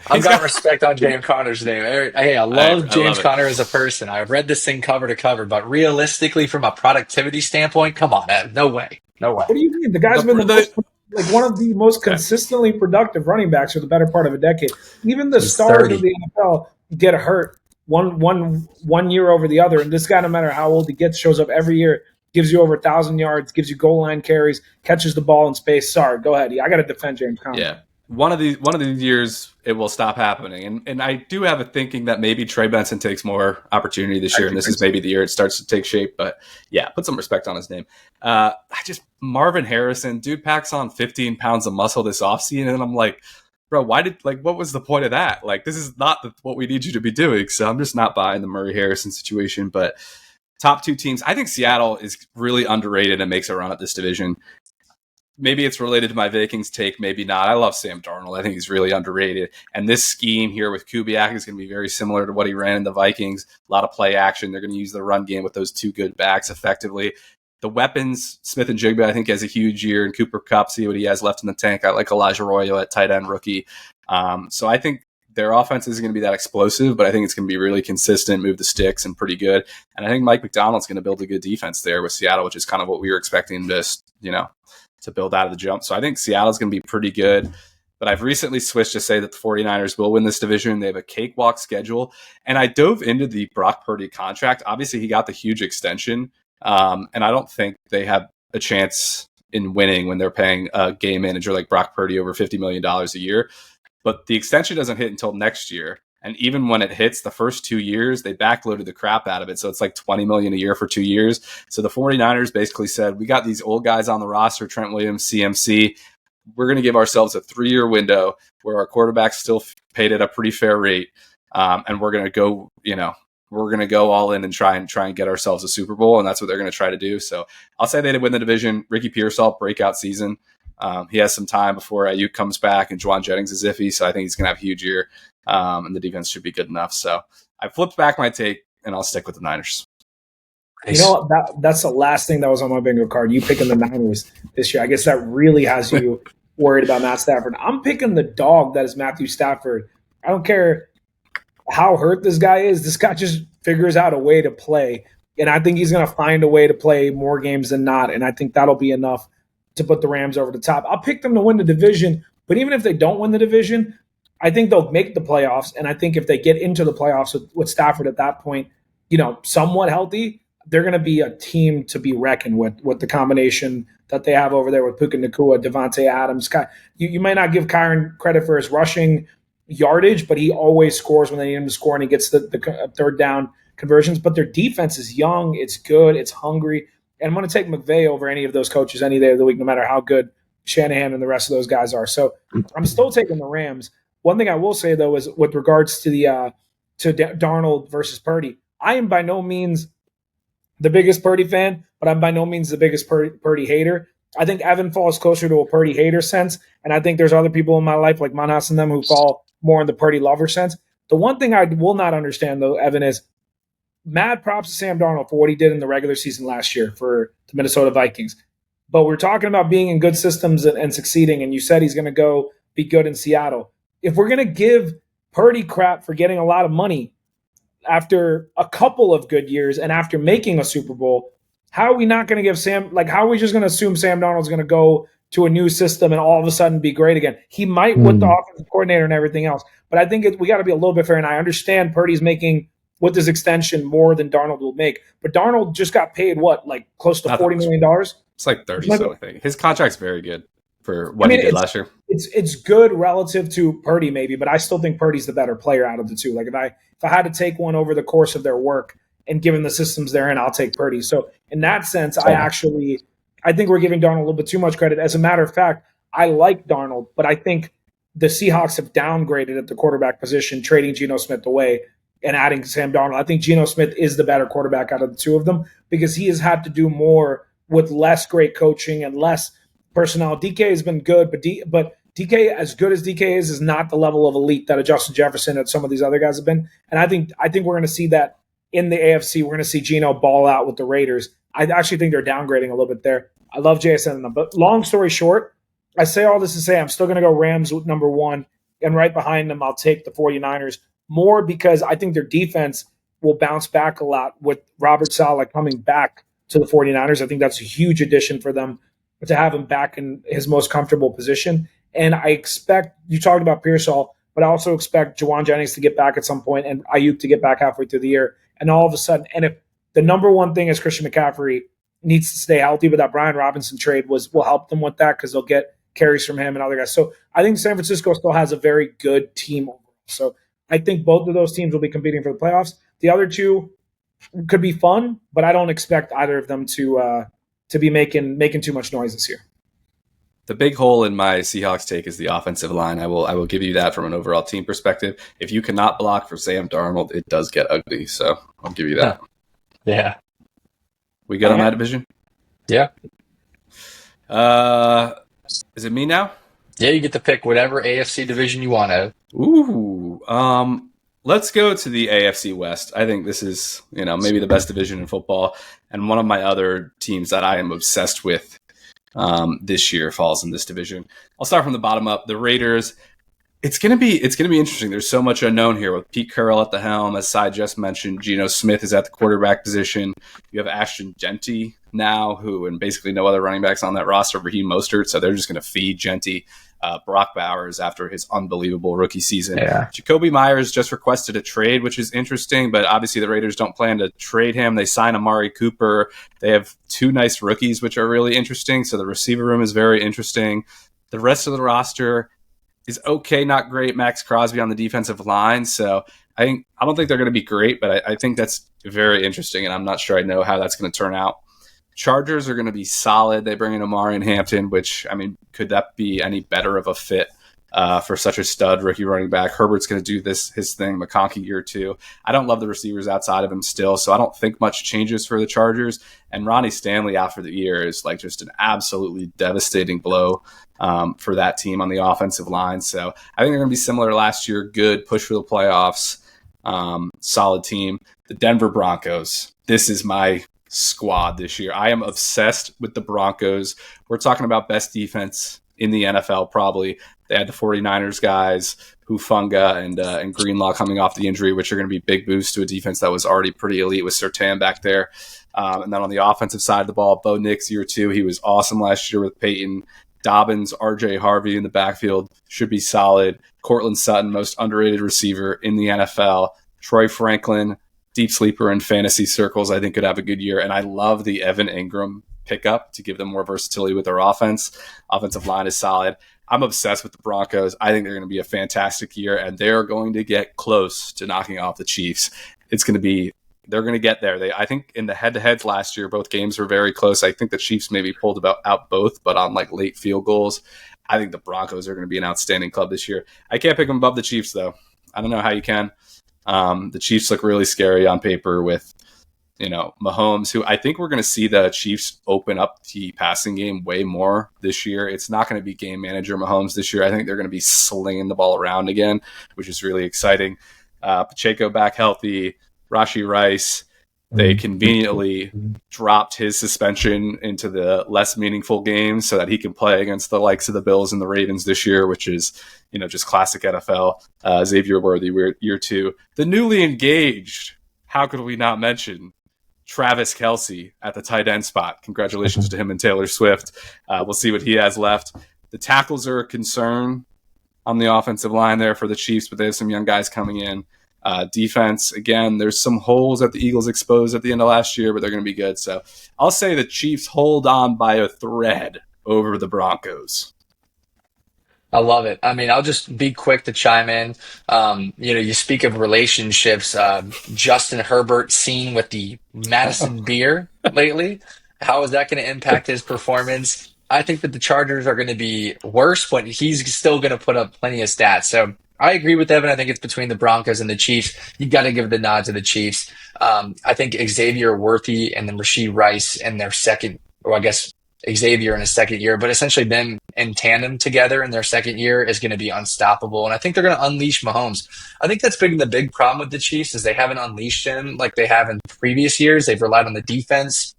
I've got respect on James Conner's name. Hey, I love James Conner as a person. I've read this thing cover to cover, but realistically, from a productivity standpoint, come on, man. No way. What do you mean? The guy's been one of the most consistently productive running backs for the better part of a decade. Even the stars of the NFL get hurt one year over the other, and this guy, no matter how old he gets, shows up every year, gives you over 1,000 yards, gives you goal line carries, catches the ball in space. Sorry, go ahead. I got to defend James Conner. Yeah. One of these years it will stop happening, and I do have a thinking that maybe Trey Benson takes more opportunity this year, and this is maybe the year it starts to take shape. But yeah, put some respect on his name. Marvin Harrison, dude packs on 15 pounds of muscle this offseason, and I'm like, bro, what was the point of that? Like, this is not what we need you to be doing. So I'm just not buying the Murray Harrison situation. But top two teams, I think Seattle is really underrated and makes a run at this division. Maybe it's related to my Vikings take, maybe not. I love Sam Darnold. I think he's really underrated. And this scheme here with Kubiak is going to be very similar to what he ran in the Vikings. A lot of play action. They're going to use the run game with those two good backs effectively. The weapons, Smith and Jigba, I think has a huge year. And Cooper Kupp, see what he has left in the tank. I like Elijah Arroyo at tight end rookie. So I think their offense isn't going to be that explosive, but I think it's going to be really consistent, move the sticks, and pretty good. And I think Mike McDonald's going to build a good defense there with Seattle, which is kind of what we were expecting to build out of the jump. So I think Seattle's going to be pretty good. But I've recently switched to say that the 49ers will win this division. They have a cakewalk schedule. And I dove into the Brock Purdy contract. Obviously, he got the huge extension. And I don't think they have a chance in winning when they're paying a game manager like Brock Purdy over $50 million a year. But the extension doesn't hit until next year. And even when it hits the first 2 years, they backloaded the crap out of it. So it's like $20 million a year for 2 years. So the 49ers basically said, we got these old guys on the roster, Trent Williams, CMC. We're going to give ourselves a 3-year window where our quarterback's still paid at a pretty fair rate. And we're going to go, we're going to go all in and try and get ourselves a Super Bowl. And that's what they're going to try to do. So I'll say they win the division. Ricky Pearsall, breakout season. He has some time before Ayuk comes back and Juwan Jennings is iffy. So I think he's going to have a huge year. And the defense should be good enough. So I flipped back my take, and I'll stick with the Niners. You know what? That's the last thing that was on my bingo card. You picking the Niners this year. I guess that really has you worried about Matt Stafford. I'm picking the dog that is Matthew Stafford. I don't care how hurt this guy is. This guy just figures out a way to play. And I think he's going to find a way to play more games than not. And I think that'll be enough to put the Rams over the top. I'll pick them to win the division. But even if they don't win the division, I think they'll make the playoffs, and I think if they get into the playoffs with Stafford at that point, somewhat healthy, they're going to be a team to be reckoned with the combination that they have over there with Puka Nacua, Devontae Adams. You might not give Kyron credit for his rushing yardage, but he always scores when they need him to score, and he gets the third down conversions. But their defense is young, it's good, it's hungry, and I'm going to take McVay over any of those coaches any day of the week, no matter how good Shanahan and the rest of those guys are. So I'm still taking the Rams. One thing I will say, though, is with regards to to Darnold versus Purdy, I am by no means the biggest Purdy fan, but I'm by no means the biggest Purdy hater. I think Evan falls closer to a Purdy hater sense, and I think there's other people in my life like Manhas and them who fall more in the Purdy lover sense. The one thing I will not understand, though, Evan, is mad props to Sam Darnold for what he did in the regular season last year for the Minnesota Vikings. But we're talking about being in good systems and succeeding, and you said he's going to go be good in Seattle. If we're going to give Purdy crap for getting a lot of money after a couple of good years and after making a Super Bowl, how are we not going to give how are we just going to assume Sam Darnold's going to go to a new system and all of a sudden be great again? He might with the offensive coordinator and everything else, but I think we got to be a little bit fair, and I understand Purdy's making with this extension more than Darnold will make, but Darnold just got paid close to $40 million? It's like 30, I think. His contract's very good. for what he did last year. It's good relative to Purdy maybe, but I still think Purdy's the better player out of the two. Like if I had to take one over the course of their work and given the systems they're in, I'll take Purdy. So in that sense, I think we're giving Darnold a little bit too much credit. As a matter of fact, I like Darnold, but I think the Seahawks have downgraded at the quarterback position, trading Geno Smith away and adding Sam Darnold. I think Geno Smith is the better quarterback out of the two of them because he has had to do more with less great coaching and less personnel. DK has been good, but DK, as good as DK is not the level of elite that a Justin Jefferson and some of these other guys have been. And I think we're going to see that in the AFC. We're going to see Geno ball out with the Raiders. I actually think they're downgrading a little bit there. I love JSN in them. But long story short, I say all this to say I'm still going to go Rams with number one, and right behind them I'll take the 49ers more because I think their defense will bounce back a lot with Robert Saleh coming back to the 49ers. I think that's a huge addition for them to have him back in his most comfortable position. And I expect, you talked about Pearsall, but I also expect Juwan Jennings to get back at some point and Ayuk to get back halfway through the year. And all of a sudden, and if the number one thing is Christian McCaffrey needs to stay healthy, but that Brian Robinson trade will help them with that because they'll get carries from him and other guys. So I think San Francisco still has a very good team overall. So I think both of those teams will be competing for the playoffs. The other two could be fun, but I don't expect either of them to be making too much noise this year. The big hole in my Seahawks take is the offensive line. I will give you that from an overall team perspective. If you cannot block for Sam Darnold, it does get ugly. So I'll give you that. Yeah. We good on that division? Yeah. Is it me now? Yeah, you get to pick whatever AFC division you want to. Ooh. Let's go to the AFC West. I think this is, maybe the best division in football. And one of my other teams that I am obsessed with this year falls in this division. I'll start from the bottom up. The Raiders. It's gonna be interesting. There's so much unknown here with Pete Carroll at the helm, as Cy just mentioned. Geno Smith is at the quarterback position. You have Ashton Genty now, and basically no other running backs on that roster. Raheem Mostert, so they're just going to feed Genty. Brock Bowers after his unbelievable rookie season. Yeah. Jacoby Myers just requested a trade, which is interesting, but obviously the Raiders don't plan to trade him. They sign Amari Cooper. They have two nice rookies, which are really interesting. So the receiver room is very interesting. The rest of the roster is okay, not great. Max Crosby on the defensive line. So I don't think they're going to be great, but I think that's very interesting, and I'm not sure I know how that's going to turn out. Chargers are going to be solid. They bring in Omari and Hampton, which, could that be any better of a fit for such a stud rookie running back? Herbert's going to do his thing, McConkey year two. I don't love the receivers outside of him still, so I don't think much changes for the Chargers. And Ronnie Stanley after the year is like just an absolutely devastating blow for that team on the offensive line. So I think they're going to be similar to last year. Good, push for the playoffs, solid team. The Denver Broncos. This is my squad this year. I am obsessed with the Broncos. We're talking about best defense in the NFL probably. They had the 49ers guys, Hufanga and Greenlaw coming off the injury, which are going to be big boosts to a defense that was already pretty elite with Surtain back there. And then on the offensive side of the ball, Bo Nix year two, he was awesome last year with Peyton. Dobbins, RJ Harvey in the backfield should be solid. Cortland Sutton, most underrated receiver in the NFL. Troy Franklin, deep sleeper in fantasy circles, I think could have a good year. And I love the Evan Ingram pickup to give them more versatility with their offense. Offensive line is solid. I'm obsessed with the Broncos. I think they're going to be a fantastic year, and they're going to get close to knocking off the Chiefs. They're going to get there. I think in the head-to-heads last year, both games were very close. I think the Chiefs maybe pulled out both, but on late field goals. I think the Broncos are going to be an outstanding club this year. I can't pick them above the Chiefs, though. I don't know how you can. The Chiefs look really scary on paper with, Mahomes, who I think we're going to see the Chiefs open up the passing game way more this year. It's not going to be game manager Mahomes this year. I think they're going to be slinging the ball around again, which is really exciting. Pacheco back healthy, Rashee Rice. They conveniently dropped his suspension into the less meaningful games so that he can play against the likes of the Bills and the Ravens this year, which is, just classic NFL. Xavier Worthy, year two. The newly engaged, how could we not mention Travis Kelce at the tight end spot? Congratulations to him and Taylor Swift. We'll see what he has left. The tackles are a concern on the offensive line there for the Chiefs, but they have some young guys coming in. Defense, again, there's some holes that the Eagles exposed at the end of last year, but they're going to be good. So I'll say the Chiefs hold on by a thread over the Broncos. I love it. I mean, I'll just be quick to chime in. You speak of relationships. Justin Herbert seen with the Madison beer lately. How is that going to impact his performance? I think that the Chargers are going to be worse, but he's still going to put up plenty of stats. So I agree with Evan. I think it's between the Broncos and the Chiefs. You got to give the nod to the Chiefs. I think Xavier Worthy and then Rasheed Rice in their second, or I guess Xavier in his second year, but essentially them in tandem together in their second year is going to be unstoppable. And I think they're going to unleash Mahomes. I think that's been the big problem with the Chiefs is they haven't unleashed him like they have in previous years. They've relied on the defense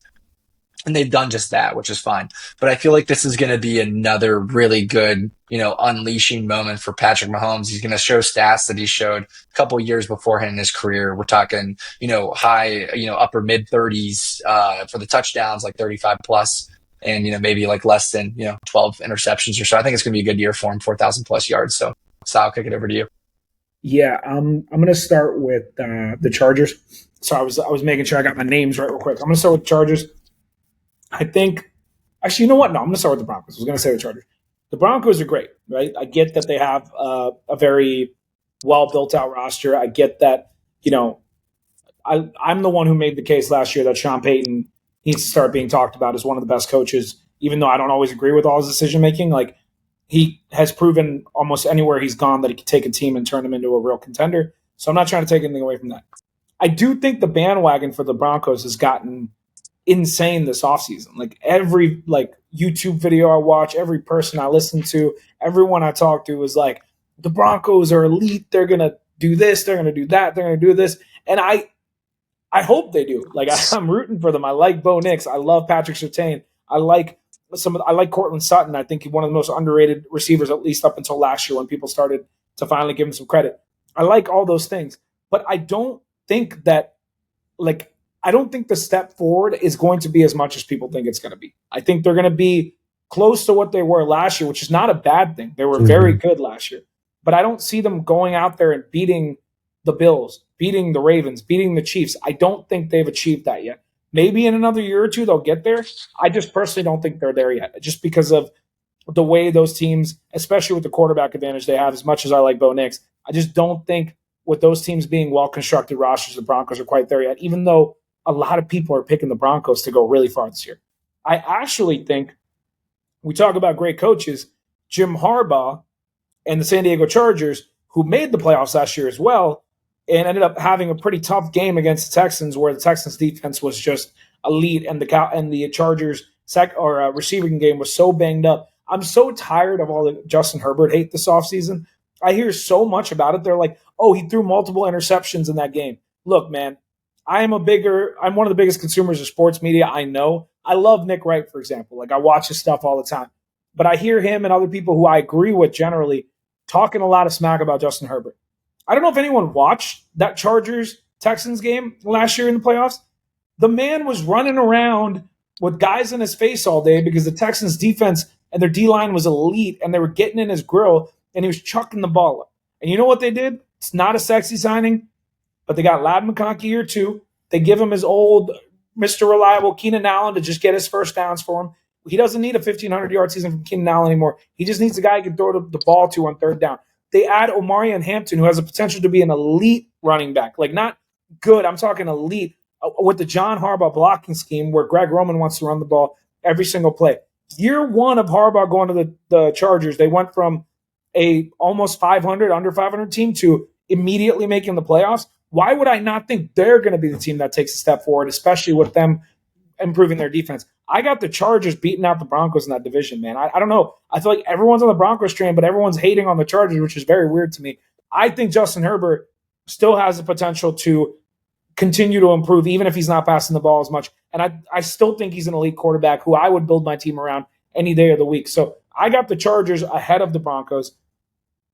and they've done just that, which is fine. But I feel like this is going to be another really good, unleashing moment for Patrick Mahomes. He's going to show stats that he showed a couple years beforehand in his career. We're talking, high, upper mid 30s for the touchdowns, like 35 plus. And, maybe like less than, 12 interceptions or so. I think it's going to be a good year for him, 4,000 plus yards. So, I'll kick it over to you. Yeah, I'm going to start with the Chargers. So I was making sure I got my names right real quick. I'm going to start with Chargers. I think, actually, you know what? No, I'm going to start with the Broncos. I was going to say the Chargers. The Broncos are great, right? I get that they have a very well built out roster. I get that, I'm the one who made the case last year that Sean Payton needs to start being talked about as one of the best coaches, even though I don't always agree with all his decision making. Like, he has proven almost anywhere he's gone that he can take a team and turn them into a real contender. So I'm not trying to take anything away from that. I do think the bandwagon for the Broncos has gotten insane this offseason. Like, every YouTube video I watch, every person I listen to, everyone I talk to is like, the Broncos are elite. They're going to do this. They're going to do that. They're going to do this. And I hope they do. Like, I'm rooting for them. I like Bo Nix. I love Patrick Surtain. I like Cortland Sutton. I think he's one of the most underrated receivers, at least up until last year when people started to finally give him some credit. I like all those things, but I don't think that, I don't think the step forward is going to be as much as people think it's going to be. I think they're going to be close to what they were last year, which is not a bad thing. They were very good last year, but I don't see them going out there and beating the Bills, beating the Ravens, beating the Chiefs. I don't think they've achieved that yet. Maybe in another year or two they'll get there. I just personally don't think they're there yet, just because of the way those teams, especially with the quarterback advantage they have, as much as I like Bo Nix, I just don't think with those teams being well-constructed rosters, the Broncos are quite there yet, even though a lot of people are picking the Broncos to go really far this year. I actually think, we talk about great coaches, Jim Harbaugh and the San Diego Chargers, who made the playoffs last year as well, and ended up having a pretty tough game against the Texans, where the Texans' defense was just elite, and the Chargers' receiving game was so banged up. I'm so tired of all the Justin Herbert hate this offseason. I hear so much about it. They're like, oh, he threw multiple interceptions in that game. Look, man, I'm one of the biggest consumers of sports media. I know. I love Nick Wright, for example. Like, I watch his stuff all the time. But I hear him and other people who I agree with generally talking a lot of smack about Justin Herbert. I don't know if anyone watched that Chargers-Texans game last year in the playoffs. The man was running around with guys in his face all day because the Texans' defense and their D-line was elite, and they were getting in his grill, and he was chucking the ball up. And you know what they did? It's not a sexy signing, but they got Ladd McConkey here too. They give him his old Mr. Reliable Keenan Allen to just get his first downs for him. He doesn't need a 1,500-yard season from Keenan Allen anymore. He just needs a guy he can throw the ball to on third down. They add Omarion Hampton, who has the potential to be an elite running back. Like, not good, I'm talking elite, with the John Harbaugh blocking scheme where Greg Roman wants to run the ball every single play. Year one of Harbaugh going to the Chargers, they went from a almost 500, under 500 team to immediately making the playoffs. Why would I not think they're going to be the team that takes a step forward, especially with them improving their defense? I got the Chargers beating out the Broncos in that division, man. I don't know. I feel like everyone's on the Broncos train, but everyone's hating on the Chargers, which is very weird to me. I think Justin Herbert still has the potential to continue to improve, even if he's not passing the ball as much. And I still think he's an elite quarterback who I would build my team around any day of the week. So I got the Chargers ahead of the Broncos.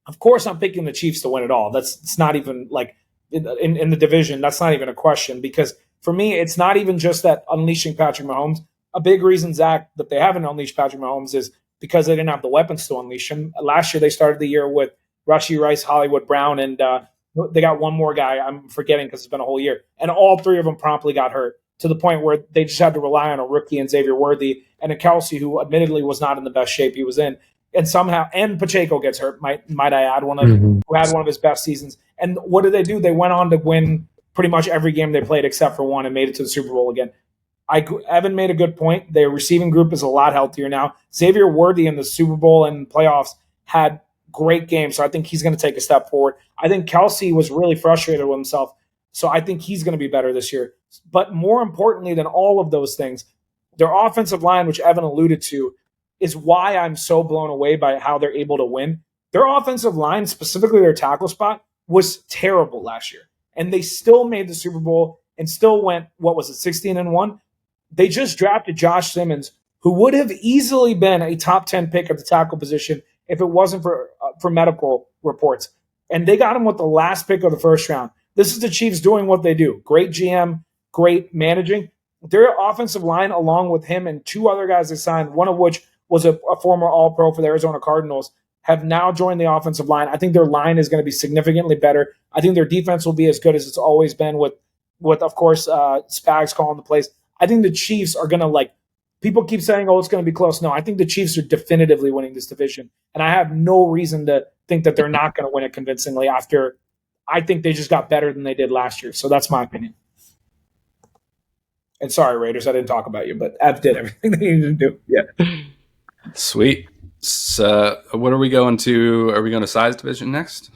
Of course, I'm picking the Chiefs to win it all. It's not even like in the division. That's not even a question, because for me, it's not even just that unleashing Patrick Mahomes. A big reason, Zach, that they haven't unleashed Patrick Mahomes is because they didn't have the weapons to unleash him. Last year, they started the year with Rashee Rice, Hollywood Brown, and they got one more guy I'm forgetting because it's been a whole year. And all three of them promptly got hurt to the point where they just had to rely on a rookie and Xavier Worthy and a Kelsey, who admittedly was not in the best shape he was in. and Pacheco gets hurt. Might I add, who had one of his best seasons. And what did they do? They went on to win pretty much every game they played except for one and made it to the Super Bowl again. Evan made a good point. Their receiving group is a lot healthier now. Xavier Worthy in the Super Bowl and playoffs had great games, so I think he's going to take a step forward. I think Kelsey was really frustrated with himself, so I think he's going to be better this year. But more importantly than all of those things, their offensive line, which Evan alluded to, is why I'm so blown away by how they're able to win. Their offensive line, specifically their tackle spot, was terrible last year. And they still made the Super Bowl and still went, 16-1? They just drafted Josh Simmons, who would have easily been a top 10 pick at the tackle position if it wasn't for medical reports. And they got him with the last pick of the first round. This is the Chiefs doing what they do. Great GM, great managing. Their offensive line, along with him and two other guys they signed, one of which was a former All-Pro for the Arizona Cardinals, have now joined the offensive line. I think their line is going to be significantly better. I think their defense will be as good as it's always been with of course, Spags calling the plays. I think the Chiefs are going to, people keep saying, it's going to be close. No, I think the Chiefs are definitively winning this division. And I have no reason to think that they're not going to win it convincingly after I think they just got better than they did last year. So that's my opinion. And sorry, Raiders, I didn't talk about you, but Ev did everything they needed to do. Yeah. Sweet. So what are we going to? Are we going to size division next?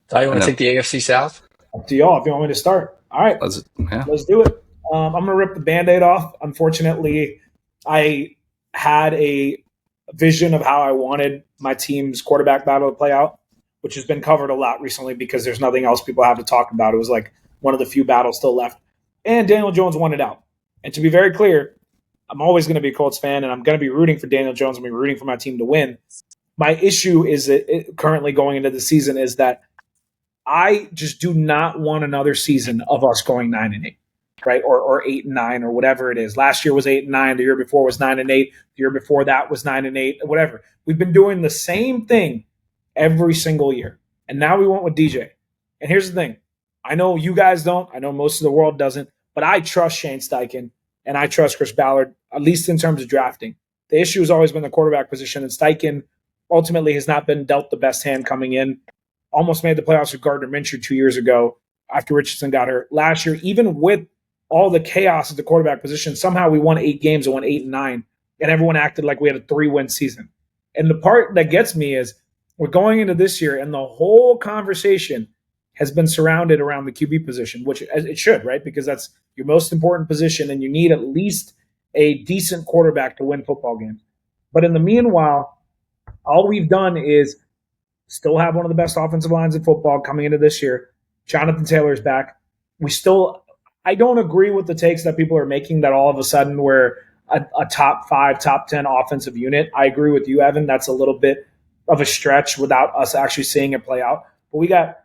Do you want to take the AFC South? Up to y'all if you want me to start. All right. Let's do it. I'm going to rip the Band-Aid off. Unfortunately, I had a vision of how I wanted my team's quarterback battle to play out, which has been covered a lot recently because there's nothing else people have to talk about. It was like one of the few battles still left. And Daniel Jones won it out. And to be very clear, I'm always going to be a Colts fan, and I'm going to be rooting for Daniel Jones. I'm going to be rooting for my team to win. My issue is currently going into the season is that I just do not want another season of us going 9-8, right? Or 8-9 or whatever it is. Last year was 8-9. The year before was 9-8. The year before that was 9-8. Whatever. We've been doing the same thing every single year, and now we went with DJ. And here's the thing: I know you guys don't. I know most of the world doesn't. But I trust Shane Steichen and I trust Chris Ballard, at least in terms of drafting. The issue has always been the quarterback position, and Steichen ultimately has not been dealt the best hand coming in. Almost made the playoffs with Gardner Minshew 2 years ago after Richardson got hurt. Last year, even with all the chaos at the quarterback position, somehow we won 8 games and won 8-9, and everyone acted like we had a 3-win season. And the part that gets me is we're going into this year, and the whole conversation has been surrounded around the QB position, which it should, right? Because that's your most important position, and you need at least a decent quarterback to win football games. But in the meanwhile, all we've done is still have one of the best offensive lines in football coming into this year. Jonathan Taylor's back. I don't agree with the takes that people are making that all of a sudden we're a top 5, top 10 offensive unit. I agree with you, Evan. That's a little bit of a stretch without us actually seeing it play out. But we got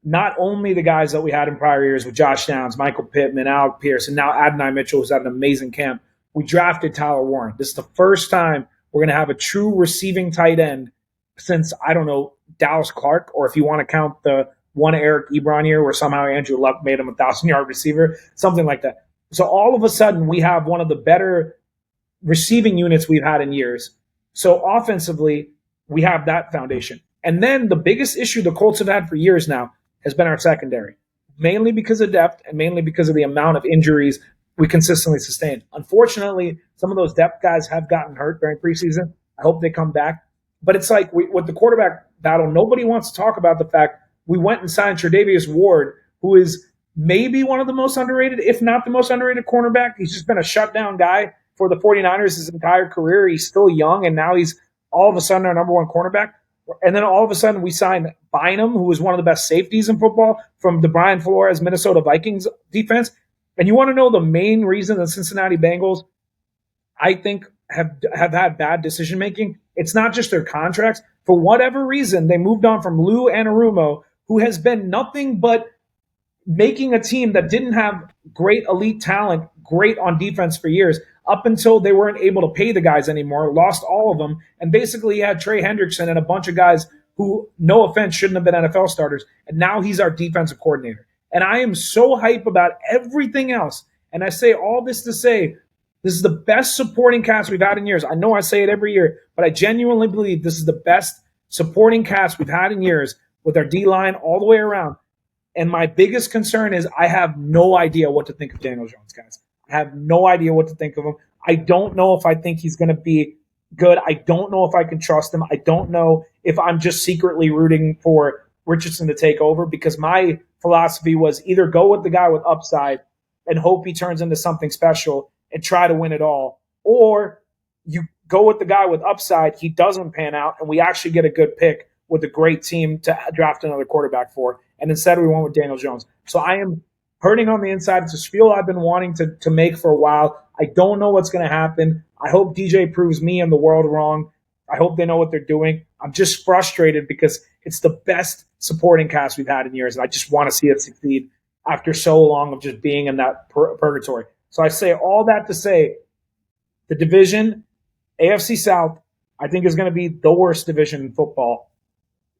not only the guys that we had in prior years with Josh Downs, Michael Pittman, Alec Pierce, and now Adonai Mitchell, who's had an amazing camp. We drafted Tyler Warren. This is the first time we're going to have a true receiving tight end since, I don't know, Dallas Clark, or if you want to count the one Eric Ebron year where somehow Andrew Luck made him a 1,000-yard receiver, something like that. So all of a sudden we have one of the better receiving units we've had in years. So offensively, we have that foundation. And then the biggest issue the Colts have had for years now has been our secondary, mainly because of depth and mainly because of the amount of injuries we consistently sustain. Unfortunately, some of those depth guys have gotten hurt during preseason. I hope they come back. But it's like with the quarterback battle, nobody wants to talk about the fact we went and signed Tre'Davious Ward, who is maybe one of the most underrated, if not the most underrated cornerback. He's just been a shutdown guy for the 49ers his entire career. He's still young, and now he's all of a sudden our number one cornerback. And then all of a sudden we signed Bynum, who was one of the best safeties in football, from the Brian Flores Minnesota Vikings defense. And you want to know the main reason the Cincinnati Bengals, I think, have had bad decision-making? It's not just their contracts. For whatever reason, they moved on from Lou Anarumo, who has been nothing but making a team that didn't have great elite talent, great on defense for years, up until they weren't able to pay the guys anymore, lost all of them, and basically had Trey Hendrickson and a bunch of guys who, no offense, shouldn't have been NFL starters, and now he's our defensive coordinator. And I am so hype about everything else. And I say all this to say, This is the best supporting cast we've had in years. I know I say it every year, but I genuinely believe this is the best supporting cast we've had in years with our D-line all the way around. And my biggest concern is I have no idea what to think of Daniel Jones, guys. I have no idea what to think of him. I don't know if I think he's going to be good. I don't know if I can trust him. I don't know if I'm just secretly rooting for Richardson to take over, because my philosophy was either go with the guy with upside and hope he turns into something special and try to win it all, or you go with the guy with upside, he doesn't pan out, and we actually get a good pick with a great team to draft another quarterback for. And instead we went with Daniel Jones. So I am hurting on the inside. It's a spiel I've been wanting to make for a while. I don't know what's going to happen. I hope DJ proves me and the world wrong. I hope they know what they're doing. I'm just frustrated because it's the best supporting cast we've had in years, and I just want to see it succeed after so long of just being in that purgatory. So I say all that to say the division, AFC South, I think is going to be the worst division in football,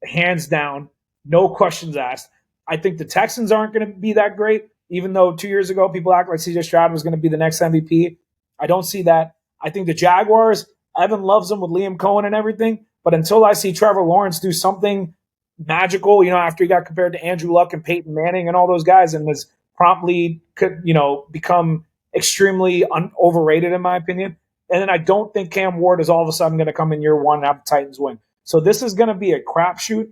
hands down, no questions asked. I think the Texans aren't going to be that great, even though 2 years ago people act like CJ Stroud was going to be the next MVP. I don't see that. I think the Jaguars, Evan loves them with Liam Cohen and everything, but until I see Trevor Lawrence do something magical, after he got compared to Andrew Luck and Peyton Manning and all those guys, and was promptly could, become extremely overrated in my opinion. And then I don't think Cam Ward is all of a sudden going to come in year one and have the Titans win. So this is going to be a crapshoot.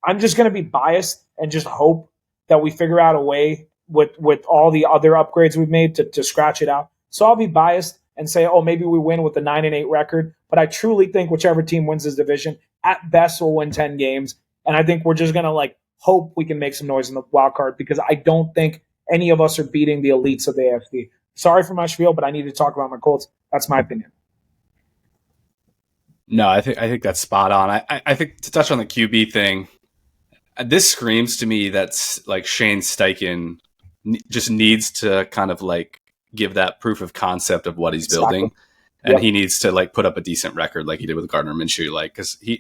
I'm just going to be biased and just hope that we figure out a way with all the other upgrades we've made to scratch it out. So I'll be biased and say, oh, maybe we win with a 9-8 record. But I truly think whichever team wins this division, at best, will win 10 games. And I think we're just going to hope we can make some noise in the wild card, because I don't think any of us are beating the elites of the AFC. Sorry for my spiel, but I need to talk about my Colts. That's my opinion. No, I think that's spot on. I think to touch on the QB thing, this screams to me that's Shane Steichen just needs to kind of give that proof of concept of what he's building, and he needs to put up a decent record like he did with Gardner Minshew. Because he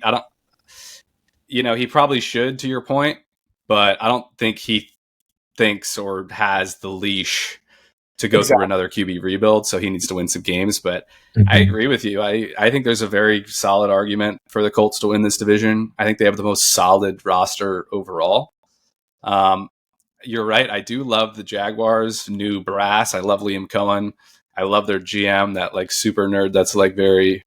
probably should, to your point, but I don't think he thinks or has the leash to go through another QB rebuild. So he needs to win some games. But I agree with you. I think there's a very solid argument for the Colts to win this division. I think they have the most solid roster overall. You're right. I do love the Jaguars' new brass. I love Liam Cohen. I love their GM, that super nerd that's very,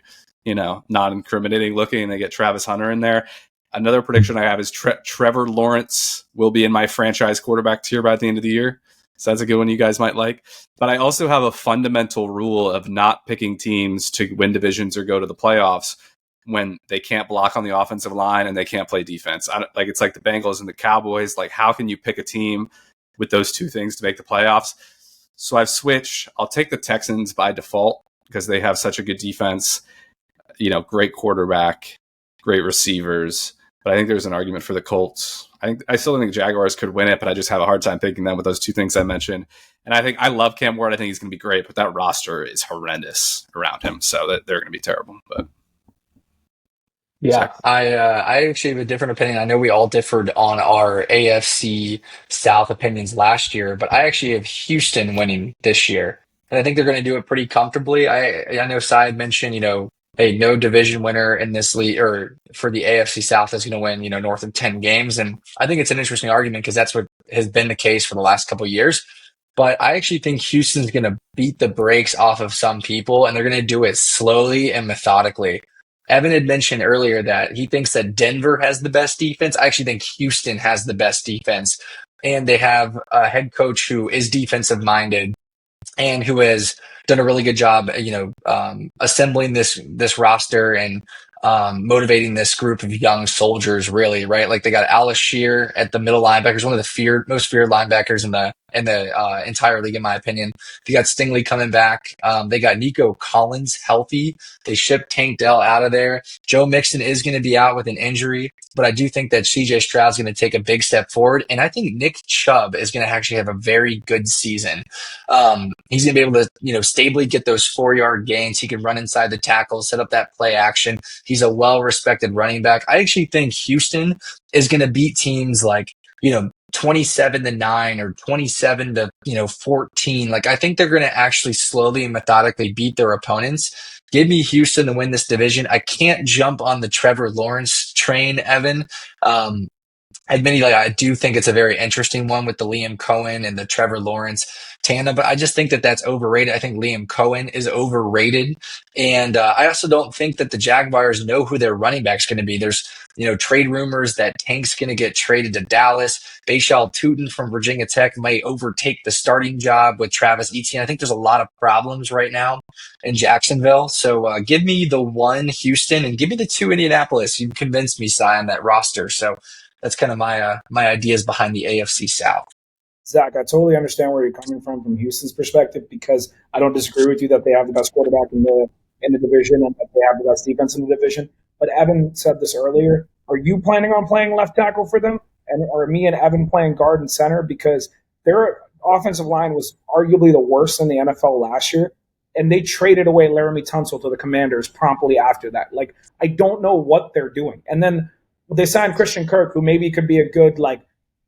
non-incriminating looking. They get Travis Hunter in there. Another prediction I have is Trevor Lawrence will be in my franchise quarterback tier by the end of the year. So that's a good one you guys might like. But I also have a fundamental rule of not picking teams to win divisions or go to the playoffs when they can't block on the offensive line and they can't play defense. It's like the Bengals and the Cowboys. How can you pick a team with those two things to make the playoffs? So I've switched. I'll take the Texans by default because they have such a good defense, great quarterback, great receivers. But I think there's an argument for the Colts. I still think Jaguars could win it, but I just have a hard time picking them with those two things I mentioned. And I love Cam Ward. I think he's going to be great, but that roster is horrendous around him, so that they're going to be terrible. But yeah, I actually have a different opinion. I know we all differed on our AFC South opinions last year, but I actually have Houston winning this year, and I think they're going to do it pretty comfortably. I know Syed mentioned, hey, no division winner in this league or for the AFC South is going to win, north of 10 games, and I think it's an interesting argument because that's what has been the case for the last couple of years. But I actually think Houston's going to beat the brakes off of some people, and they're going to do it slowly and methodically. Evan had mentioned earlier that he thinks that Denver has the best defense. I actually think Houston has the best defense, and they have a head coach who is defensive minded and who has done a really good job, assembling this roster and motivating this group of young soldiers. Really, right? They got Alice Shear at the middle linebackers, one of the most feared linebackers in the entire league, in my opinion. They got Stingley coming back. They got Nico Collins healthy. They shipped Tank Dell out of there. Joe Mixon is going to be out with an injury, but I do think that CJ Stroud's going to take a big step forward. And I think Nick Chubb is going to actually have a very good season. He's going to be able to, stably get those 4-yard gains. He can run inside the tackle, set up that play action. He's a well-respected running back. I actually think Houston is going to beat teams like, 27-9 or 27 to 14. Like I think they're going to actually slowly and methodically beat their opponents. Give me Houston to win this division. I can't jump on the Trevor Lawrence train, Evan. Um, Admittedly, I do think it's a very interesting one with the Liam Cohen and the Trevor Lawrence tandem, but I just think that that's overrated. I think Liam Cohen is overrated. And I also don't think that the Jaguars know who their running back's going to be. There's, trade rumors that Tank's going to get traded to Dallas. Baishal Tootin from Virginia Tech might overtake the starting job with Travis Etienne. I think there's a lot of problems right now in Jacksonville. So give me the 1 Houston and give me the 2 Indianapolis. You convinced me, Si, on that roster. So that's kind of my ideas behind the AFC South. Zach, I totally understand where you're coming from Houston's perspective, because I don't disagree with you that they have the best quarterback in the division and that they have the best defense in the division. But Evan said this earlier. Are you planning on playing left tackle for them, or me and Evan playing guard and center? Because their offensive line was arguably the worst in the NFL last year, and they traded away Laramie Tunsil to the Commanders promptly after that. Like, I don't know what they're doing. And then they signed Christian Kirk, who maybe could be a good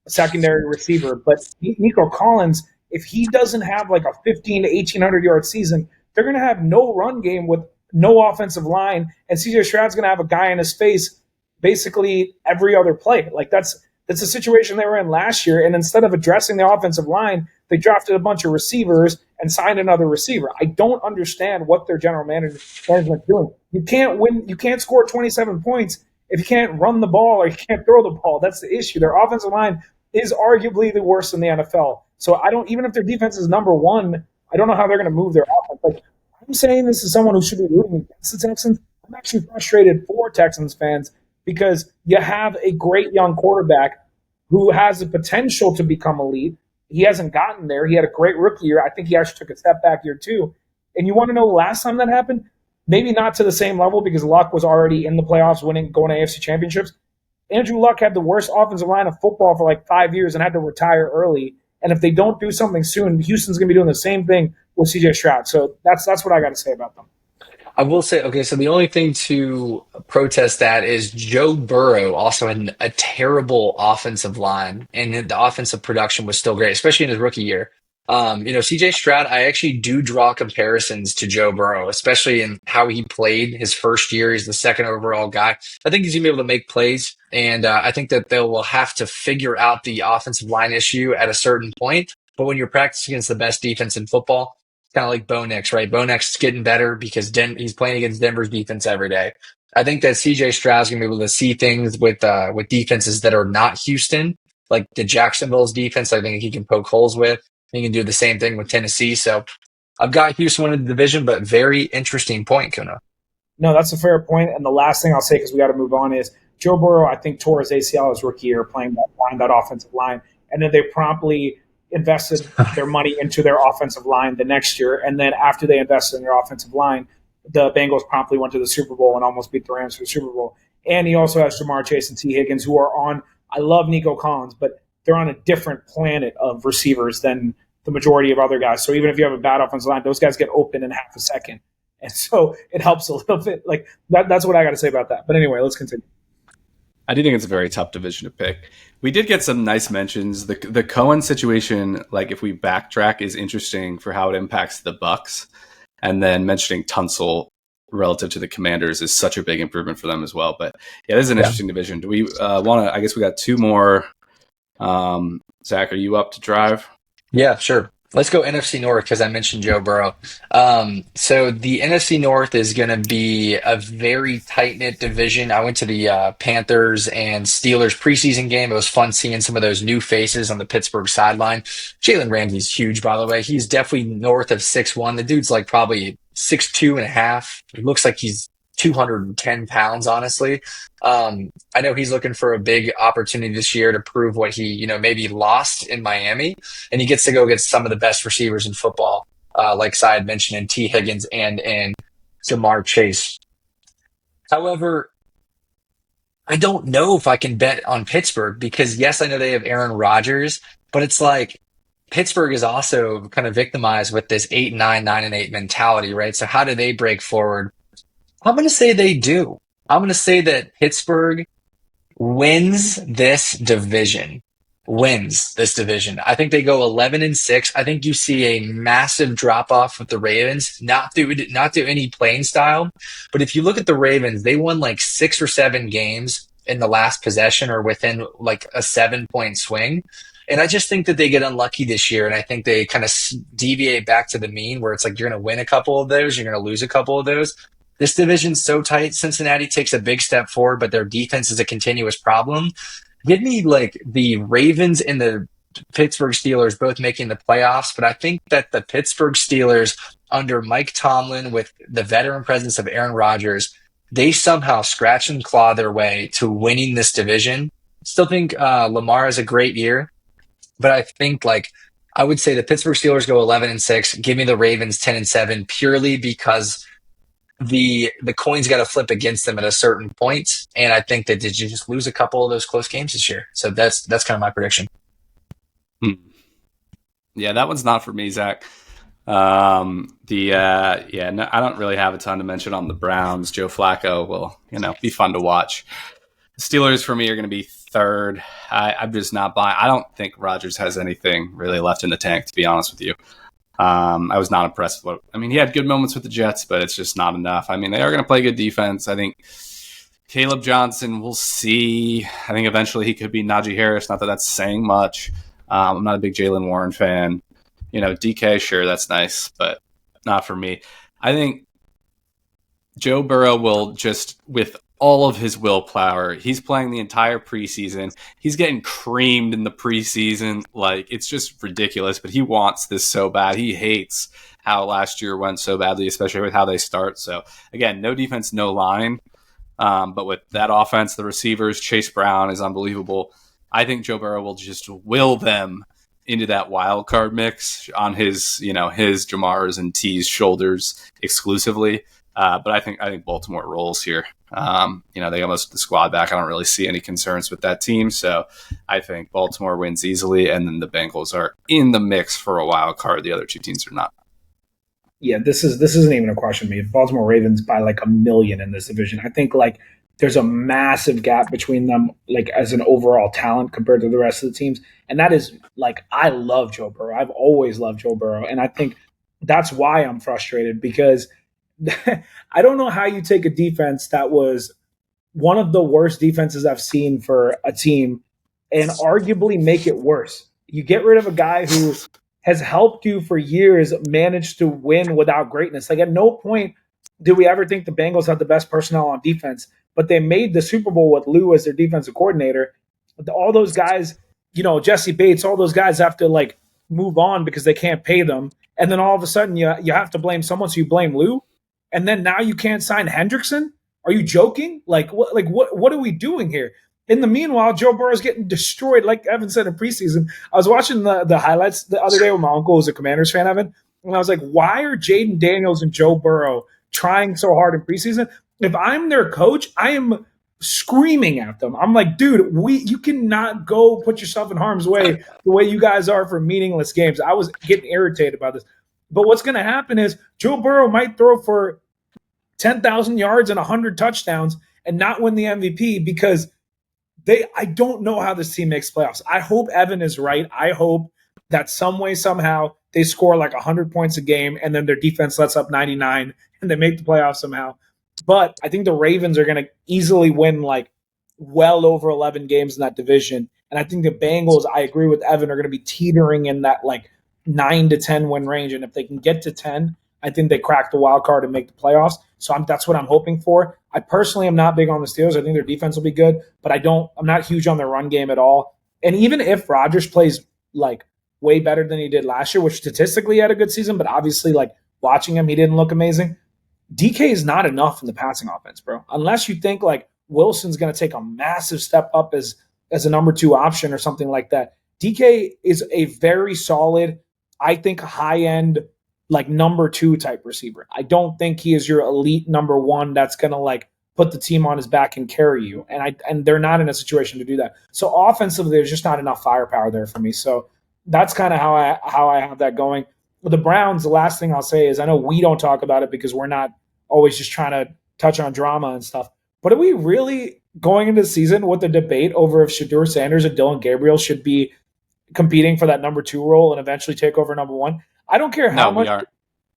secondary receiver, but Nico Collins, if he doesn't have like a 15 to 1,800 yard season, they're going to have no run game with no offensive line, and CJ Stroud's going to have a guy in his face basically every other play. Like that's the situation they were in last year, and instead of addressing the offensive line, they drafted a bunch of receivers and signed another receiver. I don't understand what their general management doing. You can't win. You can't score 27 points if you can't run the ball or you can't throw the ball. That's the issue. Their offensive line is arguably the worst in the NFL. So even if their defense is number 1, I don't know how they're going to move their offense. Like, I'm saying this is someone who should be rooting against the Texans. I'm actually frustrated for Texans fans because you have a great young quarterback who has the potential to become elite. He hasn't gotten there. He had a great rookie year. I think he actually took a step back year 2. And you want to know the last time that happened? Maybe not to the same level because Luck was already in the playoffs going to AFC championships. Andrew Luck had the worst offensive line of football for 5 years and had to retire early. And if they don't do something soon, Houston's going to be doing the same thing with CJ Stroud. So that's what I got to say about them. I will say, okay, so the only thing to protest that is Joe Burrow also had a terrible offensive line, and the offensive production was still great, especially in his rookie year. CJ Stroud, I actually do draw comparisons to Joe Burrow, especially in how he played his first year. He's the 2nd overall guy. I think he's going to be able to make plays, and I think that they will have to figure out the offensive line issue at a certain point. But when you're practicing against the best defense in football, kind of like Bo Nix, right? Bo Nix is getting better because he's playing against Denver's defense every day. I think that CJ Stroud's going to be able to see things with defenses that are not Houston, like the Jacksonville's defense. I think he can poke holes with. He can do the same thing with Tennessee. So I've got Houston winning the division, but very interesting point, Kuna. No, that's a fair point. And the last thing I'll say, because we got to move on, is Joe Burrow, I think, tore his ACL his rookie year playing that offensive line. And then they promptly invested their money into their offensive line the next year. And then after they invested in their offensive line, the Bengals promptly went to the Super Bowl and almost beat the Rams for the Super Bowl. And he also has Jamar Chase and T. Higgins, who are on – I love Nico Collins, but they're on a different planet of receivers than the majority of other guys. So even if you have a bad offensive line, those guys get open in half a second. And so it helps a little bit. That's what I got to say about that. But anyway, let's continue. I do think it's a very tough division to pick. We did get some nice mentions. The Cohen situation, if we backtrack, is interesting for how it impacts the Bucks. And then mentioning Tunsil relative to the Commanders is such a big improvement for them as well. But yeah, this is an interesting division. Do we want to? I guess we got 2 more. Zach, are you up to drive? Yeah, sure. Let's go NFC North because I mentioned Joe Burrow. So the NFC North is going to be a very tight-knit division. I went to the Panthers and Steelers preseason game. It was fun seeing some of those new faces on the Pittsburgh sideline. Jalen Ramsey's huge, by the way. He's definitely north of 6'1". The dude's probably 6'2" and a half. He looks like he's 210 pounds, honestly. I know he's looking for a big opportunity this year to prove what he, maybe lost in Miami, and he gets to go get some of the best receivers in football, like Si had mentioned, in T. Higgins and Jamar Chase. However, I don't know if I can bet on Pittsburgh because, yes, I know they have Aaron Rodgers, but it's Pittsburgh is also kind of victimized with this 8-9, 9-8 mentality, right? So how do they break forward? I'm going to say they do. I'm going to say that Pittsburgh wins this division. wins this division. I think they go 11-6. I think you see a massive drop off with the Ravens, not through any playing style, but if you look at the Ravens, they won like 6 or 7 games in the last possession or within like a 7 point swing. And I just think that they get unlucky this year, and I think they kind of deviate back to the mean where it's like you're going to win a couple of those, you're going to lose a couple of those. This division's so tight. Cincinnati takes a big step forward, but their defense is a continuous problem. Give me like the Ravens and the Pittsburgh Steelers both making the playoffs, but I think that the Pittsburgh Steelers under Mike Tomlin with the veteran presence of Aaron Rodgers, they somehow scratch and claw their way to winning this division. Still think Lamar has a great year, but I think like I would say the Pittsburgh Steelers go 11-6. Give me the Ravens 10-7 purely because the coin's got to flip against them at a certain point, and I think that did you just lose a couple of those close games this year? So that's kind of my prediction. Yeah, that one's not for me, Zach. No, I don't really have a ton to mention on the Browns. Joe Flacco will, be fun to watch. The Steelers for me are going to be third. I'm just not buying. I don't think Rodgers has anything really left in the tank, to be honest with you. I was not impressed with he had good moments with the Jets, but it's just not enough. They are going to play good defense. I think Caleb Johnson, we'll see. I think eventually he could be Najee Harris. Not that that's saying much. I'm not a big Jalen Warren fan. DK, sure, that's nice, but not for me. I think Joe Burrow will just, with all of his willpower, he's playing the entire preseason. He's getting creamed in the preseason. Like, it's just ridiculous, but he wants this so bad. He hates how last year went so badly, especially with how they start. So, again, no defense, no line. But with that offense, the receivers, Chase Brown is unbelievable. I think Joe Burrow will just will them into that wild card mix on his, his Jamar's and T's shoulders exclusively. But I think Baltimore rolls here. They got most of the squad back. I don't really see any concerns with that team. So I think Baltimore wins easily, and then the Bengals are in the mix for a wild card. The other two teams are not. Yeah, this isn't even a question to me. If Baltimore Ravens by like 1 million in this division, I think like there's a massive gap between them, like as an overall talent compared to the rest of the teams. And that is like, I love Joe Burrow. I've always loved Joe Burrow. And I think that's why I'm frustrated, because I don't know how you take a defense that was one of the worst defenses I've seen for a team and arguably make it worse. You get rid of a guy who has helped you for years manage to win without greatness. Like, at no point did we ever think the Bengals had the best personnel on defense, but they made the Super Bowl with Lou as their defensive coordinator. All those guys, Jesse Bates, all those guys have to like move on because they can't pay them. And then all of a sudden you have to blame someone, so you blame Lou. And then now you can't sign Hendrickson? Are you joking? What are we doing here? In the meanwhile, Joe Burrow's getting destroyed, like Evan said in preseason. I was watching the highlights the other day with my uncle, who's a Commanders fan, Evan, and I was like, why are Jaden Daniels and Joe Burrow trying so hard in preseason? If I'm their coach, I am screaming at them. I'm like, dude, you cannot go put yourself in harm's way the way you guys are for meaningless games. I was getting irritated about this. But what's going to happen is Joe Burrow might throw for 10,000 yards and 100 touchdowns and not win the MVP because I don't know how this team makes playoffs. I hope Evan is right. I hope that some way, somehow, they score like 100 points a game and then their defense lets up 99 and they make the playoffs somehow. But I think the Ravens are going to easily win like well over 11 games in that division. And I think the Bengals, I agree with Evan, are going to be teetering in that like 9 to 10 win range. And if they can get to 10, I think they crack the wild card and make the playoffs. So that's what I'm hoping for. I personally am not big on the Steelers. I think their defense will be good, but I'm not huge on their run game at all. And even if Rodgers plays like way better than he did last year, which statistically he had a good season, but obviously like watching him, he didn't look amazing. DK is not enough in the passing offense, bro. Unless you think like Wilson's going to take a massive step up as a number 2 option or something like that. DK is a very solid, I think, high-end, like number 2 type receiver. I don't think he is your elite number 1 that's going to like put the team on his back and carry you. And they're not in a situation to do that. So offensively, there's just not enough firepower there for me. So that's kind of how I have that going. With the Browns, the last thing I'll say is I know we don't talk about it because we're not always just trying to touch on drama and stuff. But are we really going into the season with the debate over if Shedeur Sanders and Dylan Gabriel should be competing for that number 2 role and eventually take over number 1. I don't care how No, much. we aren't.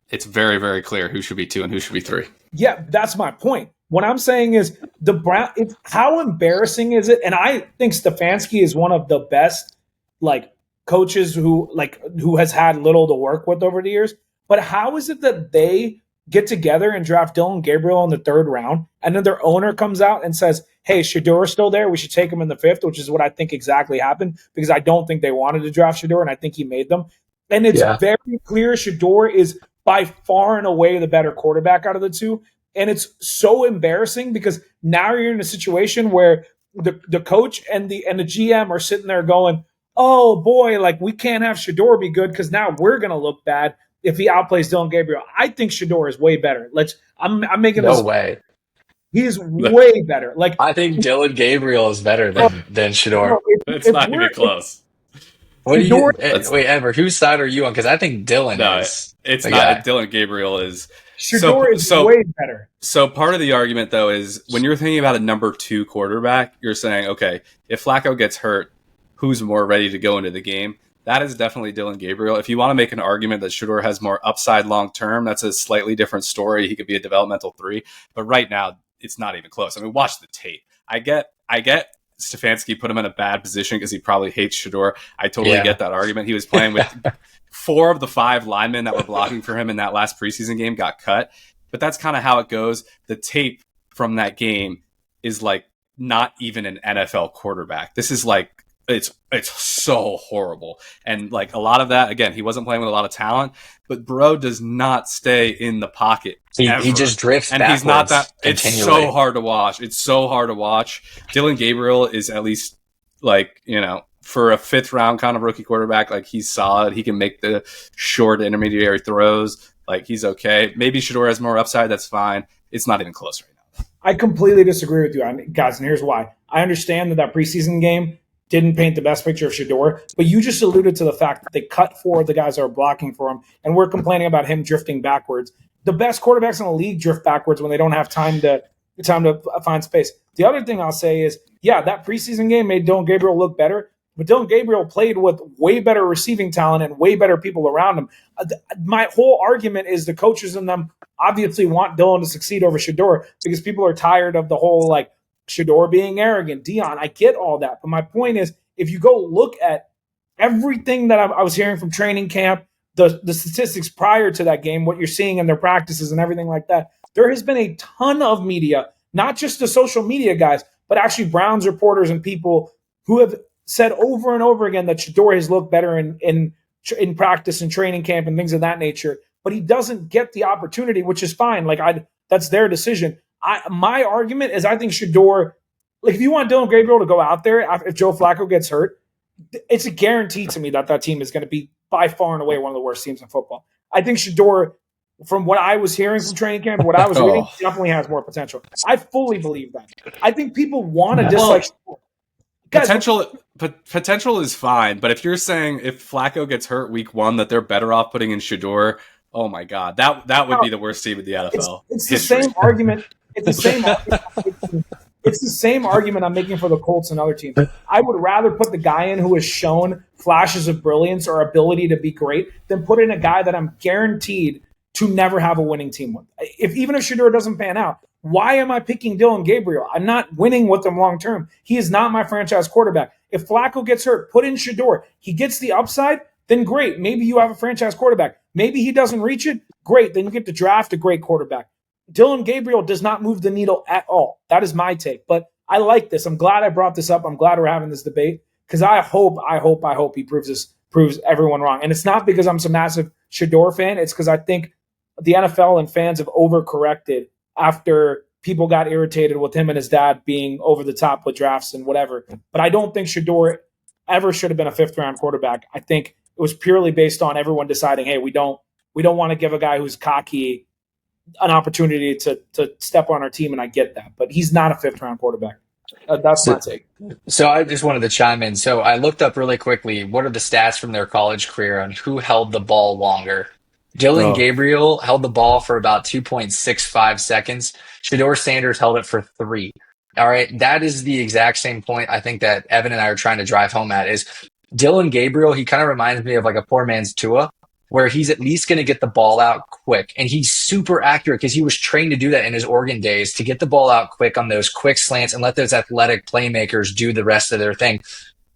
It's very, very clear who should be 2 and who should be 3. Yeah, that's my point. What I'm saying is the Brown. How embarrassing is it? And I think Stefanski is one of the best coaches who has had little to work with over the years. But how is it that they get together and draft Dylan Gabriel in the 3rd round, and then their owner comes out and says, "Hey, Shedeur is still there. We should take him in the 5th," which is what I think exactly happened, because I don't think they wanted to draft Shedeur, and I think he made them. And it's very clear Shedeur is by far and away the better quarterback out of the two. And it's so embarrassing because now you're in a situation where the coach and the GM are sitting there going, "Oh boy, we can't have Shedeur be good because now we're gonna look bad if he outplays Dylan Gabriel." I think Shedeur is way better. I'm making No this. way. He's way better. I think Dylan Gabriel is better than Shedeur. It's not even close. What do you wait, Ever? Whose side are you on? Because I think Dylan is. It's not. Dylan Gabriel is. Shedeur is way better. So part of the argument, though, is when you're thinking about a number 2 quarterback, you're saying, okay, if Flacco gets hurt, who's more ready to go into the game? That is definitely Dylan Gabriel. If you want to make an argument that Shedeur has more upside long term, that's a slightly different story. He could be a developmental 3, but right now it's not even close. I mean, watch the tape. I get Stefanski put him in a bad position because he probably hates Shedeur. I totally get that argument. He was playing with 4 of the 5 linemen that were blocking for him in that last preseason game got cut. But that's kind of how it goes. The tape from that game is not even an NFL quarterback. This is it's so horrible. And a lot of that, again, he wasn't playing with a lot of talent, but bro does not stay in the pocket. He just drifts and backwards. He's not that. It's so hard to watch. It's so hard to watch. Dylan Gabriel is at least for a 5th round kind of rookie quarterback, he's solid. He can make the short intermediary throws. He's okay. Maybe Shedeur has more upside. That's fine. It's not even close right now. I completely disagree with you, guys, and here's why. I understand that preseason game didn't paint the best picture of Shedeur, but you just alluded to the fact that they cut 4 of the guys that are blocking for him, and we're complaining about him drifting backwards. The best quarterbacks in the league drift backwards when they don't have time to find space. The other thing I'll say is, that preseason game made Dylan Gabriel look better, but Dylan Gabriel played with way better receiving talent and way better people around him. My whole argument is the coaches in them obviously want Dylan to succeed over Shedeur because people are tired of the whole Shedeur being arrogant. Dion, I get all that. But my point is, if you go look at everything that I was hearing from training camp, the statistics prior to that game, what you're seeing in their practices and everything like that, there has been a ton of media, not just the social media guys, but actually Browns reporters and people who have said over and over again that Shedeur has looked better in practice and training camp and things of that nature, but he doesn't get the opportunity, which is fine. That's their decision. My argument is I think Shedeur, if you want Dylan Gabriel to go out there if Joe Flacco gets hurt, it's a guarantee to me that team is going to be by far and away one of the worst teams in football. I think Shedeur, from what I was hearing from training camp, what I was reading, definitely has more potential. I fully believe that. I think people want to dislike Potential is fine, but if you're saying if Flacco gets hurt week 1 that they're better off putting in Shedeur, oh my God, that would be the worst team in the NFL. It's the same argument. It's the same. It's the same argument I'm making for the Colts and other teams. I would rather put the guy in who has shown flashes of brilliance or ability to be great than put in a guy that I'm guaranteed to never have a winning team with. Even if Shedeur doesn't pan out, why am I picking Dylan Gabriel? I'm not winning with him long term. He is not my franchise quarterback. If Flacco gets hurt, put in Shedeur. He gets the upside, then great. Maybe you have a franchise quarterback. Maybe he doesn't reach it. Great. Then you get to draft a great quarterback. Dylan Gabriel does not move the needle at all. That is my take. But I like this. I'm glad I brought this up. I'm glad we're having this debate because I hope he proves everyone wrong. And it's not because I'm some massive Shedeur fan. It's because I think the NFL and fans have overcorrected after people got irritated with him and his dad being over the top with drafts and whatever. But I don't think Shedeur ever should have been a 5th round quarterback. I think it was purely based on everyone deciding, hey, we don't want to give a guy who's cocky an opportunity to step on our team, and I get that. But he's not a 5th round quarterback. That's my take. So I just wanted to chime in. So I looked up really quickly, what are the stats from their college career on who held the ball longer? Dylan Gabriel held the ball for about 2.65 seconds. Shedeur Sanders held it for 3. All right. That is the exact same point I think that Evan and I are trying to drive home at is Dylan Gabriel. He kind of reminds me of like a poor man's Tua, where he's at least going to get the ball out quick. And he's super accurate because he was trained to do that in his Oregon days, to get the ball out quick on those quick slants and let those athletic playmakers do the rest of their thing.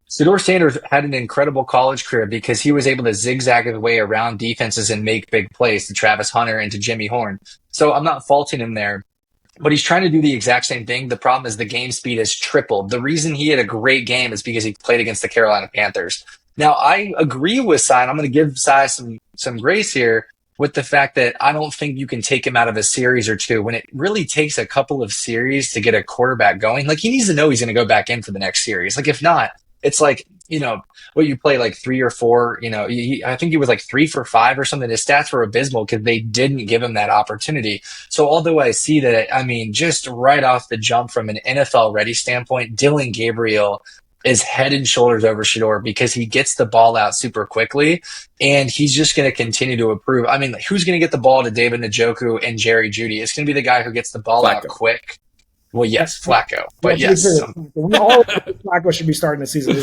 Shedeur Sanders had an incredible college career because he was able to zigzag his way around defenses and make big plays to Travis Hunter and to Jimmy Horn. So I'm not faulting him there, but he's trying to do the exact same thing. The problem is the game speed has tripled. The reason he had a great game is because he played against the Carolina Panthers. Now, I agree with Cy, and I'm going to give Cy some grace here with the fact that I don't think you can take him out of a series or two when it really takes a couple of series to get a quarterback going. Like, he needs to know he's going to go back in for the next series. Like, if not, it's like, what you play like 3 or 4, I think he was like 3 for 5 or something. His stats were abysmal because they didn't give him that opportunity. So although I see that, just right off the jump from an NFL ready standpoint, Dylan Gabriel is head and shoulders over Shedeur because he gets the ball out super quickly and he's just going to continue to improve. Who's going to get the ball to David Njoku and Jerry Jeudy? It's going to be the guy who gets the ball out quick. Well, yes, Flacco. But yes. We all Flacco should be starting the season.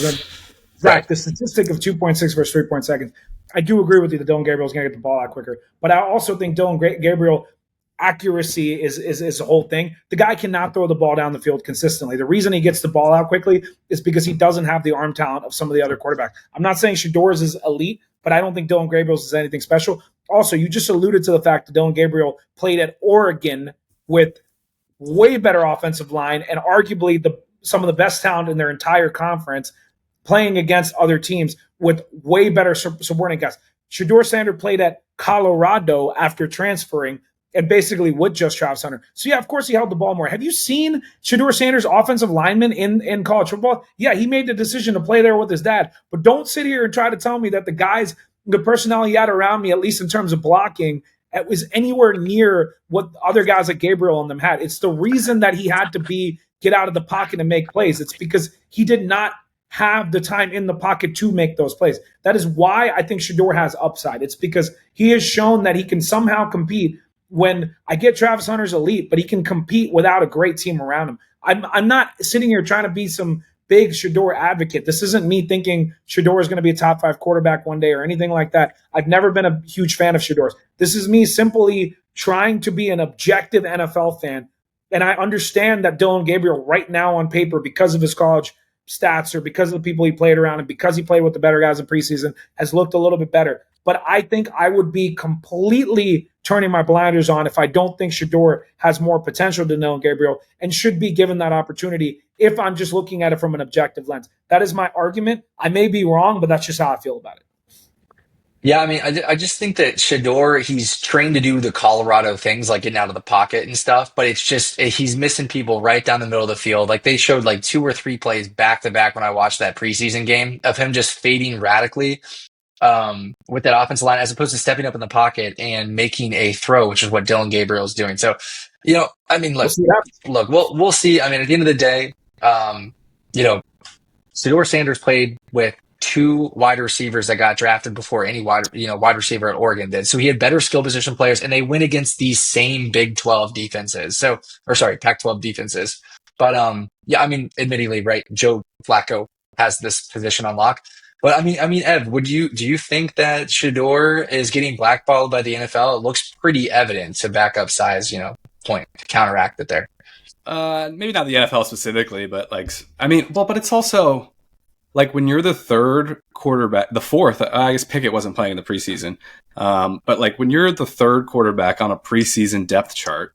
Zach, the statistic of 2.6 versus 3 seconds, I do agree with you that Dylan Gabriel is going to get the ball out quicker. But I also think Dylan Gabriel accuracy is a whole thing. The guy cannot throw the ball down the field consistently. The reason he gets the ball out quickly is because he doesn't have the arm talent of some of the other quarterbacks. I'm not saying Shedeur's is elite, but I don't think Dylan Gabriel's is anything special. Also, you just alluded to the fact that Dylan Gabriel played at Oregon with way better offensive line and arguably some of the best talent in their entire conference, playing against other teams with way better subordinate guys. Shedeur Sanders played at Colorado after transferring and basically with just Travis Hunter. So, yeah, of course he held the ball more. Have you seen Shedeur Sanders' offensive lineman in college football? Yeah, he made the decision to play there with his dad. But don't sit here and try to tell me that the personnel he had around me, at least in terms of blocking, it was anywhere near what other guys like Gabriel and them had. It's the reason that he had to get out of the pocket and make plays. It's because he did not have the time in the pocket to make those plays. That is why I think Shedeur has upside. It's because he has shown that he can somehow compete. When I get Travis Hunter's elite, but he can compete without a great team around him. I'm not sitting here trying to be some big Shedeur advocate. This isn't me thinking Shedeur is going to be a top 5 quarterback one day or anything like that. I've never been a huge fan of Shedeur's. This is me simply trying to be an objective NFL fan. And I understand that Dylan Gabriel right now on paper, because of his college stats or because of the people he played around and because he played with the better guys in preseason, has looked a little bit better. But I think I would be completely turning my blinders on if I don't think Shedeur has more potential than Dylan Gabriel and should be given that opportunity if I'm just looking at it from an objective lens. That is my argument. I may be wrong, but that's just how I feel about it. Yeah, I just think that Shedeur, he's trained to do the Colorado things, like getting out of the pocket and stuff, but it's just he's missing people right down the middle of the field. Like they showed like 2 or 3 plays back to back when I watched that preseason game of him just fading radically with that offensive line as opposed to stepping up in the pocket and making a throw, which is what Dylan Gabriel is doing. So, look, we'll see. At the end of the day, Shedeur Sanders played with 2 wide receivers that got drafted before any wide receiver at Oregon did. So he had better skill position players, and they went against these same Big 12 defenses. Pac-12 defenses. But admittedly, right, Joe Flacco has this position on lock. But Ev, do you think that Shedeur is getting blackballed by the NFL? It looks pretty evident to back up Cy's, point to counteract it there. Maybe not the NFL specifically, but but it's also like when you're the third quarterback, the fourth, I guess Pickett wasn't playing in the preseason. But like when you're the third quarterback on a preseason depth chart,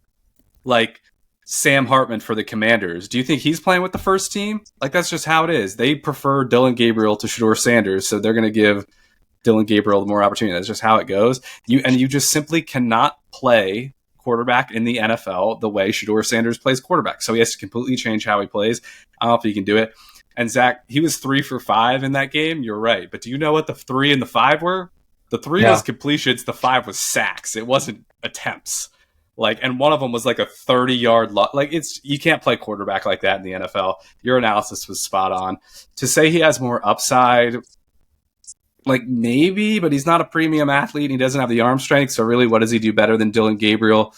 like Sam Hartman for the Commanders, do you think he's playing with the first team? Like that's just how it is. They prefer Dylan Gabriel to Shedeur Sanders, so they're going to give Dylan Gabriel more opportunity. That's just how it goes. You just simply cannot play quarterback in the NFL the way Shedeur Sanders plays quarterback. So he has to completely change how he plays. I don't know if he can do it. And Zach, he was 3 for 5 in that game. You're right. But do you know what the 3 and the 5 were? The 3 was completions. The 5 was sacks. It wasn't attempts. And one of them was like a 30-yard you can't play quarterback like that in the NFL. Your analysis was spot on. To say he has more upside, maybe, but he's not a premium athlete and he doesn't have the arm strength. So really, what does he do better than Dylan Gabriel?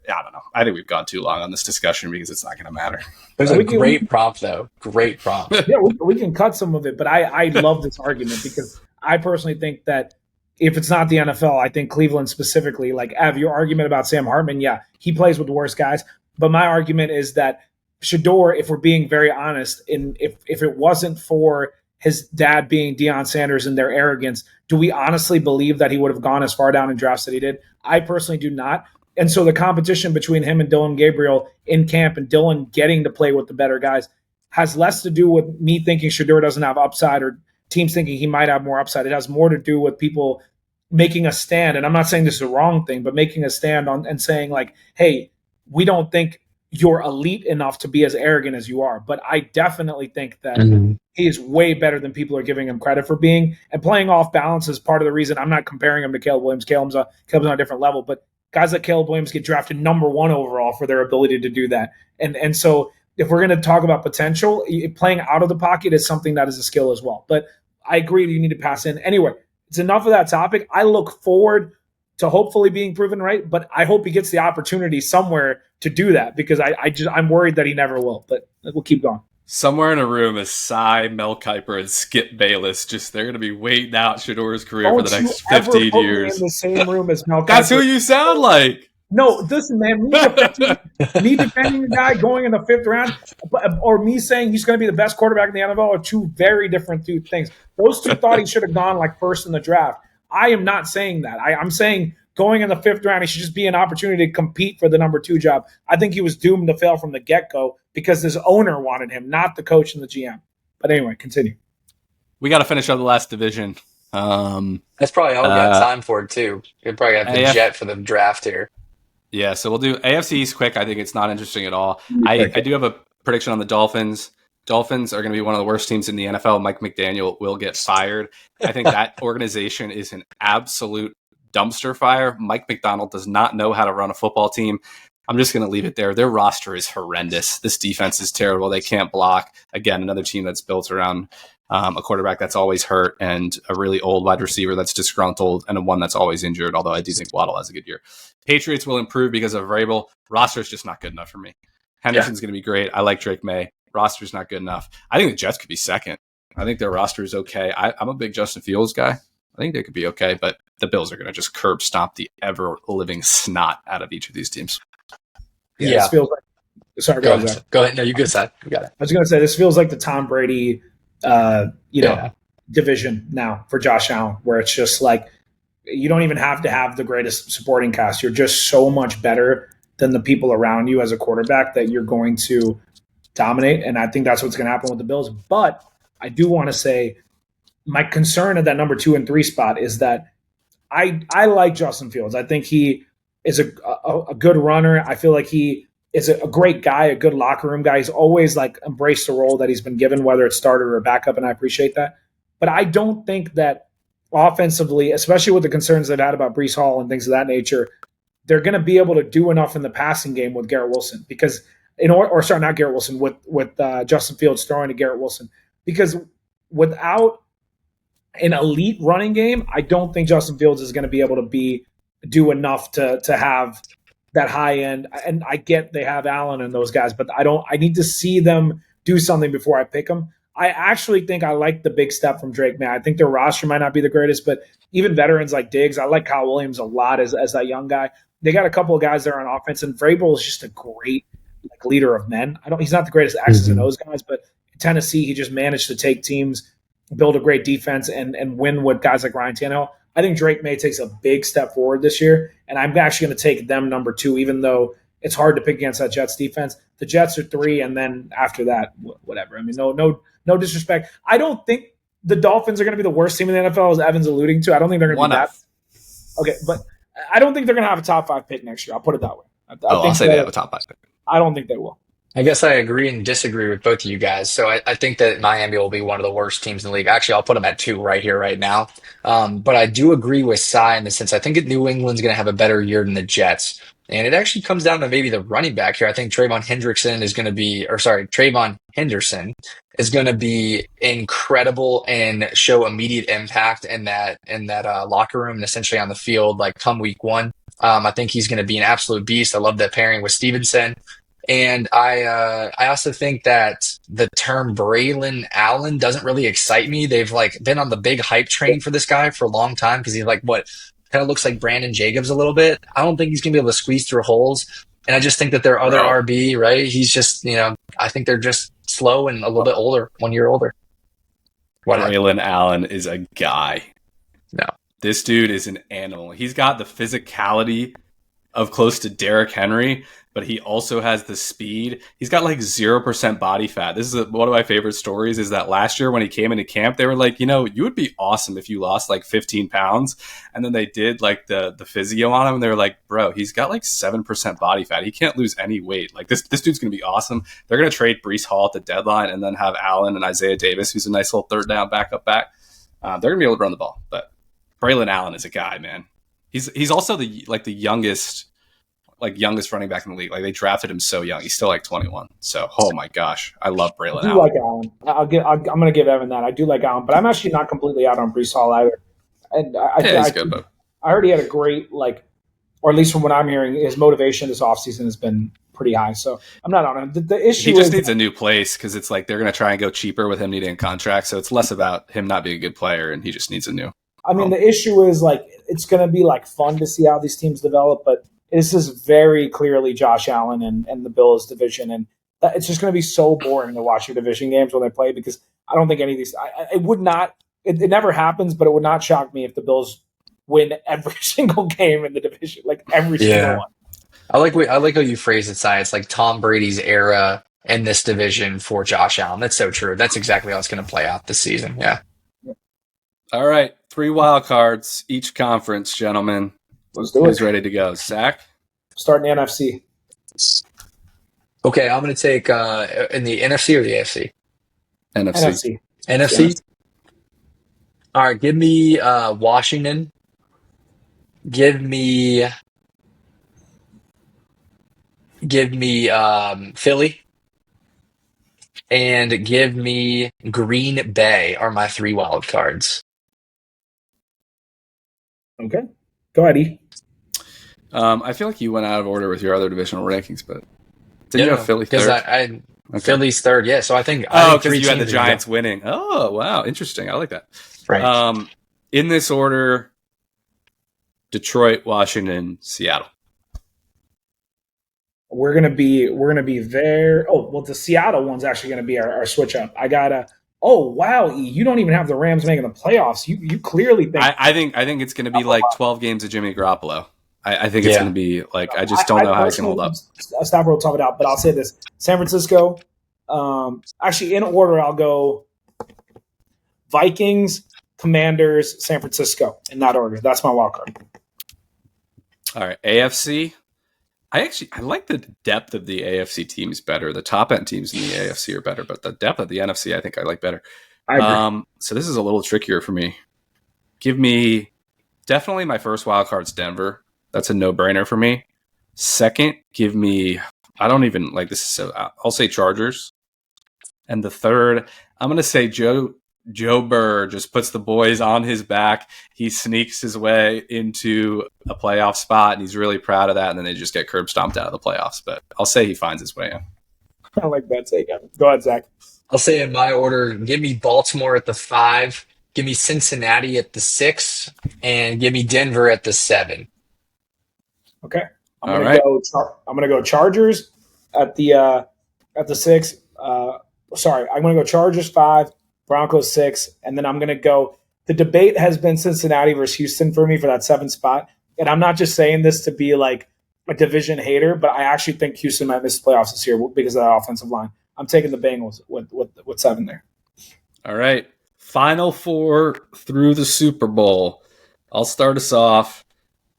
I don't know. I think we've gone too long on this discussion because it's not going to matter. It was a great prompt, though. Great prompt. Yeah, we can cut some of it, but I love this argument because I personally think that if it's not the NFL, I think Cleveland specifically, like Av, your argument about Sam Hartman, yeah, he plays with the worst guys. But my argument is that Shador, if we're being very honest, if it wasn't for his dad being Deion Sanders and their arrogance, do we honestly believe that he would have gone as far down in drafts that he did? I personally do not. And so the competition between him and Dylan Gabriel in camp and Dylan getting to play with the better guys has less to do with me thinking Shador doesn't have upside or teams thinking he might have more upside. It has more to do with people making a stand. And I'm not saying this is a wrong thing, but making a stand on and saying like, hey, we don't think you're elite enough to be as arrogant as you are. But I definitely think that he is way better than people are giving him credit for being. And playing off balance is part of the reason I'm not comparing him to Caleb Williams. Caleb's on a different level, but guys like Caleb Williams get drafted number 1 overall for their ability to do that. And so if we're going to talk about potential, playing out of the pocket is something that is a skill as well. But I agree you need to pass in. Anyway, it's enough of that topic. I look forward to hopefully being proven right, but I hope he gets the opportunity somewhere to do that because I'm worried that he never will. But we'll keep going. Somewhere in a room is Cy, Mel Kiper, and Skip Bayless. Just they're going to be waiting out Shador's career for the next 15 years. In the same room as Mel Kiper. That's who you sound like. No, listen, man. Me defending a guy going in the 5th round, or me saying he's going to be the best quarterback in the NFL are two very different things. Those two thought he should have gone like first in the draft. I am not saying that. I'm saying going in the 5th round, he should just be an opportunity to compete for the number 2 job. I think he was doomed to fail from the get-go because his owner wanted him, not the coach and the GM. But anyway, continue. We got to finish up the last division. That's probably all we got time for, too. We'll probably have the jet for the draft here. Yeah, so we'll do AFC East quick. I think it's not interesting at all. I do have a prediction on the Dolphins. Dolphins are going to be one of the worst teams in the NFL. Mike McDaniel will get fired. I think that organization is an absolute dumpster fire. Mike McDonald does not know how to run a football team. I'm just going to leave it there. Their roster is horrendous. This defense is terrible. They can't block. Again, another team that's built around a quarterback that's always hurt and a really old wide receiver that's disgruntled and a one that's always injured, although I do think Waddle has a good year. Patriots will improve because of Vrabel. Roster's just not good enough for me. Henderson's going to be great. I like Drake May. Roster's not good enough. I think the Jets could be second. I think their roster is okay. I'm a big Justin Fields guy. I think they could be okay, but the Bills are going to just curb stomp the ever-living snot out of each of these teams. Yeah. This feels like, sorry, go ahead. No, you good, Seth. You got it. I was going to say, this feels like the Tom Brady division now for Josh Allen, where it's just like you don't even have to have the greatest supporting cast. You're just so much better than the people around you as a quarterback that you're going to dominate. And I think that's what's going to happen with the Bills. But I do want to say my concern at that number 2 and 3 spot is that I like Justin Fields. I think he is a good runner. I feel like he is a great guy, a good locker room guy. He's always like embraced the role that he's been given, whether it's starter or backup, and I appreciate that. But I don't think that offensively, especially with the concerns they've had about Breece Hall and things of that nature, they're going to be able to do enough in the passing game with Garrett Wilson because not Garrett Wilson, with Justin Fields throwing to Garrett Wilson. Because without an elite running game, I don't think Justin Fields is going to be able to do enough to have that high end. And I get they have Allen and those guys, but I need to see them do something before I pick them. I actually think I like the big step from Drake May. I think their roster might not be the greatest, but even veterans like Diggs, I like Kyle Williams a lot as that young guy. They got a couple of guys there on offense, and Vrabel is just a great leader of men. He's not the greatest X's and O's guys, but in Tennessee, he just managed to take teams, build a great defense, and win with guys like Ryan Tannehill. I think Drake May takes a big step forward this year, and I'm actually going to take them number 2, even though it's hard to pick against that Jets defense. The Jets are 3, and then after that, whatever. I mean, no disrespect. I don't think the Dolphins are going to be the worst team in the NFL, as Evan's alluding to. I don't think they're going to be that. Okay, but I don't think they're going to have a top 5 pick next year. I'll put it that way. I'll say they have a top 5 pick. I don't think they will. I guess I agree and disagree with both of you guys. So I think that Miami will be one of the worst teams in the league. Actually, I'll put them at 2 right here, right now. But I do agree with Cy in the sense I think that New England's going to have a better year than the Jets. And it actually comes down to maybe the running back here. I think Trayvon Henderson is going to be incredible and show immediate impact in that locker room and essentially on the field, like come week 1. I think he's going to be an absolute beast. I love that pairing with Stevenson. And I also think that the term Braylon Allen doesn't really excite me. They've like been on the big hype train for this guy for a long time because he's like what kind of looks like Brandon Jacobs a little bit. I don't think he's gonna be able to squeeze through holes. And I just think that their other Bro. RB, right? He's just, I think they're just slow and a little bit older, 1 year older. What? Braylon Allen is a guy. No. This dude is an animal. He's got the physicality of close to Derrick Henry, but he also has the speed. He's got like 0% body fat. This is one of my favorite stories is that last year when he came into camp, they were like, you would be awesome if you lost like 15 pounds. And then they did like the physio on him and they were like, bro, he's got like 7% body fat. He can't lose any weight. Like this dude's going to be awesome. They're going to trade Breece Hall at the deadline and then have Allen and Isaiah Davis, who's a nice little third down backup back. They're going to be able to run the ball, but Braylon Allen is a guy, man. He's also the youngest running back in the league. Like they drafted him so young. He's still like 21. So, oh my gosh, I love Braylon I do Allen. like Allen. I'm going to give Evan that. I do like Allen, but I'm actually not completely out on Breece Hall either. And He's good, but I heard he had a great or at least from what I'm hearing, his motivation this offseason has been pretty high. So I'm not on him. The issue he just is, needs a new place because it's like they're going to try and go cheaper with him needing a contract. So it's less about him not being a good player and he just needs a new. I mean, the issue is it's going to be fun to see how these teams develop, but this is very clearly Josh Allen and the Bills division, and it's just going to be so boring to watch your division games when they play because I don't think any of these. It would not. It never happens, but it would not shock me if the Bills win every single game in the division, every single one. I like how you phrase it, Si. It's like Tom Brady's era in this division for Josh Allen. That's so true. That's exactly how it's going to play out this season. Yeah. All right, 3 wild cards each conference, gentlemen. Let's do it. Who's ready to go? Zach? Starting the NFC. Okay, I'm going to take in the NFC or the AFC? NFC. NFC? All right, give me Washington. Give me Philly. And give me Green Bay are my 3 wild cards. Okay. Go ahead, E. I feel like you went out of order with your other divisional rankings, but did you have Philly third? Because Philly's third, yeah. So I think because you had the Giants winning. Oh, wow, interesting. I like that. Right. In this order: Detroit, Washington, Seattle. We're gonna be there. Oh, well, the Seattle one's actually gonna be our switch up. I gotta. Oh wow, E, you don't even have the Rams making the playoffs. You clearly think. I think it's gonna be 12 games of Jimmy Garoppolo. I think it's going to be I just don't know how he can hold up. Stafford will talk it out, but I'll say this: San Francisco. Actually, in order, I'll go Vikings, Commanders, San Francisco in that order. That's my wild card. All right, AFC. I like the depth of the AFC teams better. The top end teams in the AFC are better, but the depth of the NFC, I think I like better. I agree. So this is a little trickier for me. Give me definitely my first wild card's Denver. That's a no-brainer for me. Second, give me I don't even like this. I'll say Chargers. And the third, I'm going to say Joe Burr just puts the boys on his back. He sneaks his way into a playoff spot, and he's really proud of that. And then they just get curb stomped out of the playoffs. But I'll say he finds his way in. I like that take. Go ahead, Zach. I'll say in my order, give me Baltimore at the 5, give me Cincinnati at the 6, and give me Denver at the 7. Okay. I'm gonna go Chargers at the 6. I'm gonna go Chargers 5, Broncos 6, and then I'm gonna go. The debate has been Cincinnati versus Houston for me for that 7th spot, and I'm not just saying this to be like a division hater, but I actually think Houston might miss the playoffs this year because of that offensive line. I'm taking the Bengals with 7 there. All right, Final 4 through the Super Bowl. I'll start us off.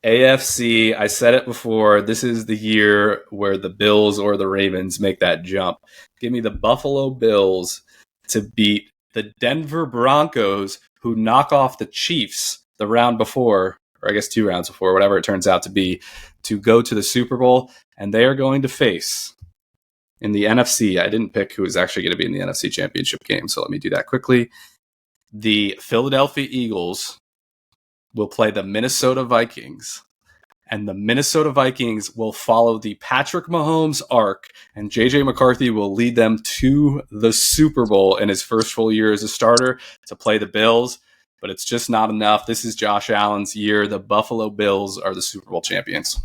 AFC, I said it before, this is the year where the Bills or the Ravens make that jump. Give me the Buffalo Bills to beat the Denver Broncos, who knock off the Chiefs the round before, or I guess 2 rounds before, whatever it turns out to be, to go to the Super Bowl. And they are going to face, in the NFC, I didn't pick who is actually going to be in the NFC Championship game, so let me do that quickly. The Philadelphia Eagles will play the Minnesota Vikings. and the Minnesota Vikings will follow the Patrick Mahomes arc, and JJ McCarthy will lead them to the Super Bowl in his first full year as a starter to play the Bills. But it's just not enough. This is Josh Allen's year. The Buffalo Bills are the Super Bowl champions.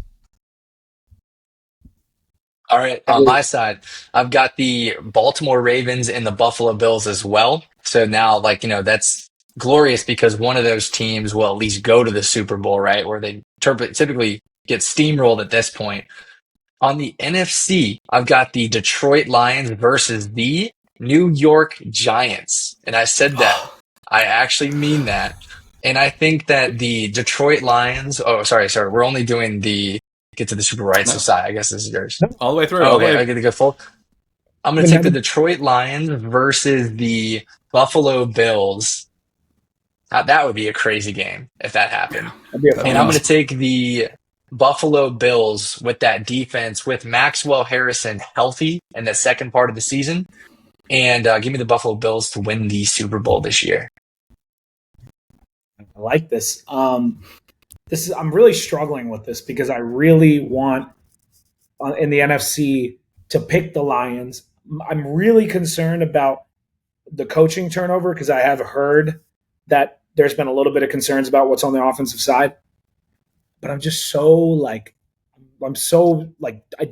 All right, on my side, I've got the Baltimore Ravens and the Buffalo Bills as well. So now, that's glorious because one of those teams will at least go to the Super Bowl, right? Where they typically get steamrolled at this point. On the NFC, I've got the Detroit Lions versus the New York Giants. And I said that. I actually mean that. And I think that the Detroit Lions, sorry, we're only doing the get to the Super Bowl, right? No. So, Si, I guess this is yours. All the way through. Okay, I get to go full. I'm going to take the Detroit Lions versus the Buffalo Bills. That would be a crazy game if that happened. And I'm going to take the Buffalo Bills with that defense, with Maxwell Harrison healthy in the second part of the season, and give me the Buffalo Bills to win the Super Bowl this year. I like this. I'm really struggling with this because I really want in the NFC to pick the Lions. I'm really concerned about the coaching turnover because I have heard that there's been a little bit of concerns about what's on the offensive side. But I'm just I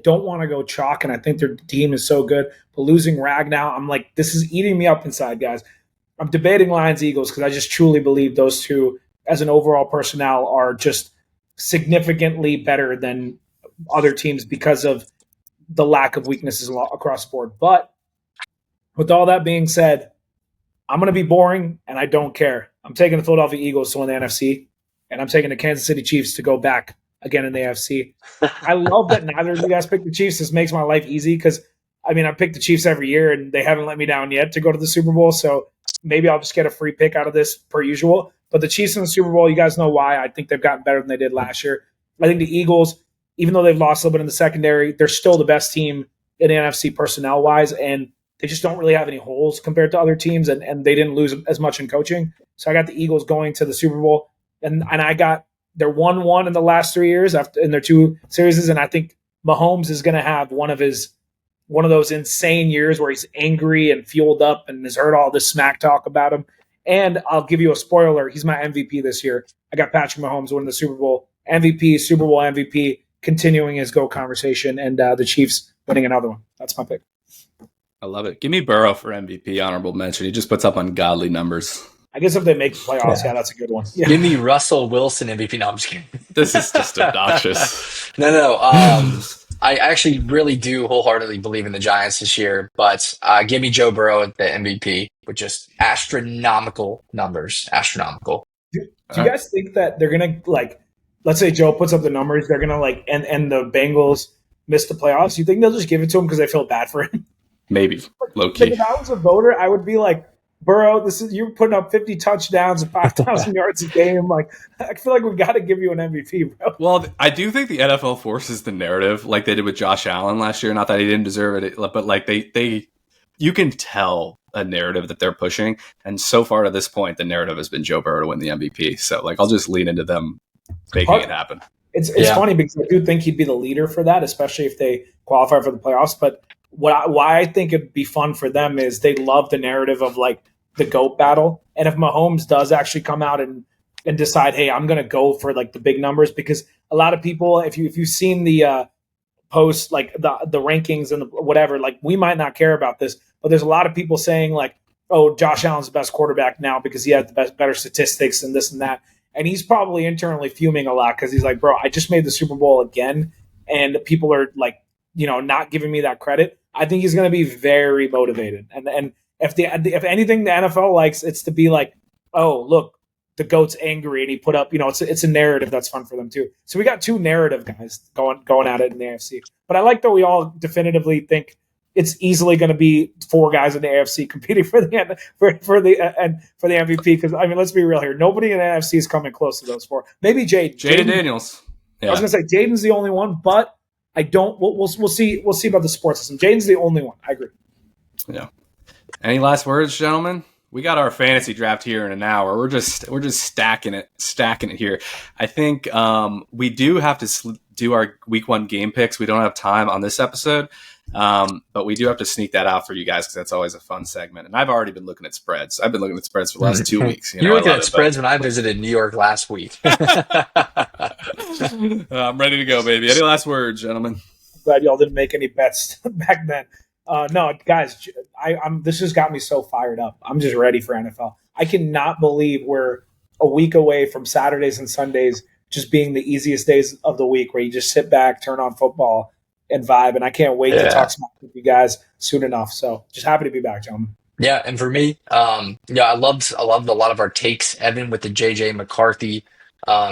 don't want to go chalk, and I think their team is so good. But losing Ragnow, I'm like, this is eating me up inside, guys. I'm debating Lions-Eagles because I just truly believe those two, as an overall personnel, are just significantly better than other teams because of the lack of weaknesses across the board. But with all that being said, I'm going to be boring, and I don't care. I'm taking the Philadelphia Eagles to win the NFC, and I'm taking the Kansas City Chiefs to go back again in the AFC. I love that neither of you guys picked the Chiefs. This makes my life easy because, I pick the Chiefs every year, and they haven't let me down yet to go to the Super Bowl, so maybe I'll just get a free pick out of this per usual. But the Chiefs in the Super Bowl, you guys know why. I think they've gotten better than they did last year. I think the Eagles, even though they've lost a little bit in the secondary, they're still the best team in the NFC personnel-wise, and they just don't really have any holes compared to other teams, and they didn't lose as much in coaching. So I got the Eagles going to the Super Bowl, and I got they're 1-1 in the last 3 years in their two series, and I think Mahomes is going to have one of those insane years where he's angry and fueled up and has heard all this smack talk about him. And I'll give you a spoiler. He's my MVP this year. I got Patrick Mahomes winning the Super Bowl MVP, Super Bowl MVP, continuing his GOAT conversation, and the Chiefs winning another one. That's my pick. I love it. Give me Burrow for MVP, honorable mention. He just puts up ungodly numbers. I guess if they make the playoffs, yeah, that's a good one. Yeah. Give me Russell Wilson MVP. No, I'm just kidding. This is just obnoxious. No. I actually really do wholeheartedly believe in the Giants this year, but give me Joe Burrow at the MVP with just astronomical numbers. Astronomical. Do you guys think that they're going to, let's say Joe puts up the numbers, they're going to, and the Bengals miss the playoffs? You think they'll just give it to him because they feel bad for him? Maybe. Low key. If I was a voter, I would be like, Burrow, you're putting up 50 touchdowns and 5,000 yards a game. I feel like we've got to give you an MVP, bro. Well, I do think the NFL forces the narrative like they did with Josh Allen last year. Not that he didn't deserve it, but you can tell a narrative that they're pushing. And so far to this point, the narrative has been Joe Burrow to win the MVP. So I'll just lean into them making it happen. It's funny because I do think he'd be the leader for that, especially if they qualify for the playoffs. But why I think it'd be fun for them is they love the narrative of the GOAT battle. And if Mahomes does actually come out and decide, hey, I'm going to go for the big numbers, because a lot of people, if you've seen the posts, the rankings and the whatever, we might not care about this, but there's a lot of people saying oh, Josh Allen's the best quarterback now because he has the better statistics and this and that. And he's probably internally fuming a lot because he's like, bro, I just made the Super Bowl again. And people are not giving me that credit. I think he's going to be very motivated. And if anything the NFL likes, it's to be oh, look, the GOAT's angry and he put up, it's a narrative that's fun for them too. So we got two narrative guys going at it in the AFC. But I like that we all definitively think it's easily going to be four guys in the AFC competing for the MVP. Because let's be real here, nobody in the NFC is coming close to those four. Maybe Jaden Daniels. Yeah. I was going to say Jaden's the only one, but I don't. We'll see. We'll see about the sports system. Jaden's the only one. I agree. Yeah. Any last words, gentlemen? we got our fantasy draft here in an hour. We're just stacking it here. I think we do have to do our week 1 game picks. We don't have time on this episode, but we do have to sneak that out for you guys because that's always a fun segment. And I've already been looking at spreads. I've been looking at spreads for the last 2 weeks. You were looking at spreads when I visited New York last week. I'm ready to go, baby. Any last words, gentlemen? Glad y'all didn't make any bets back then. No, guys, I'm. This has got me so fired up. I'm just ready for NFL. I cannot believe we're a week away from Saturdays and Sundays just being the easiest days of the week, where you just sit back, turn on football, and vibe. And I can't wait to talk smack with you guys soon enough. So just happy to be back, gentlemen. Yeah, and for me, I loved a lot of our takes, Evan, with the JJ McCarthy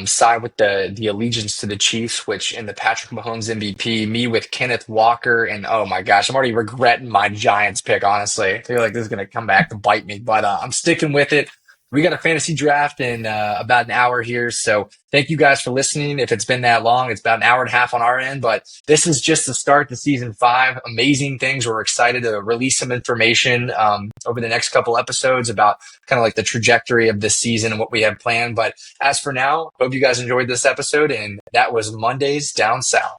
side with the allegiance to the Chiefs, which in the Patrick Mahomes MVP, me with Kenneth Walker, and oh my gosh, I'm already regretting my Giants pick, honestly. I feel like this is going to come back to bite me, but I'm sticking with it. We got a fantasy draft in about an hour here, so thank you guys for listening. If it's been that long, it's about an hour and a half on our end, but this is just the start to season 5. Amazing things. We're excited to release some information over the next couple episodes about kind of like the trajectory of this season and what we have planned. But as for now, hope you guys enjoyed this episode, and that was Mondays Down South.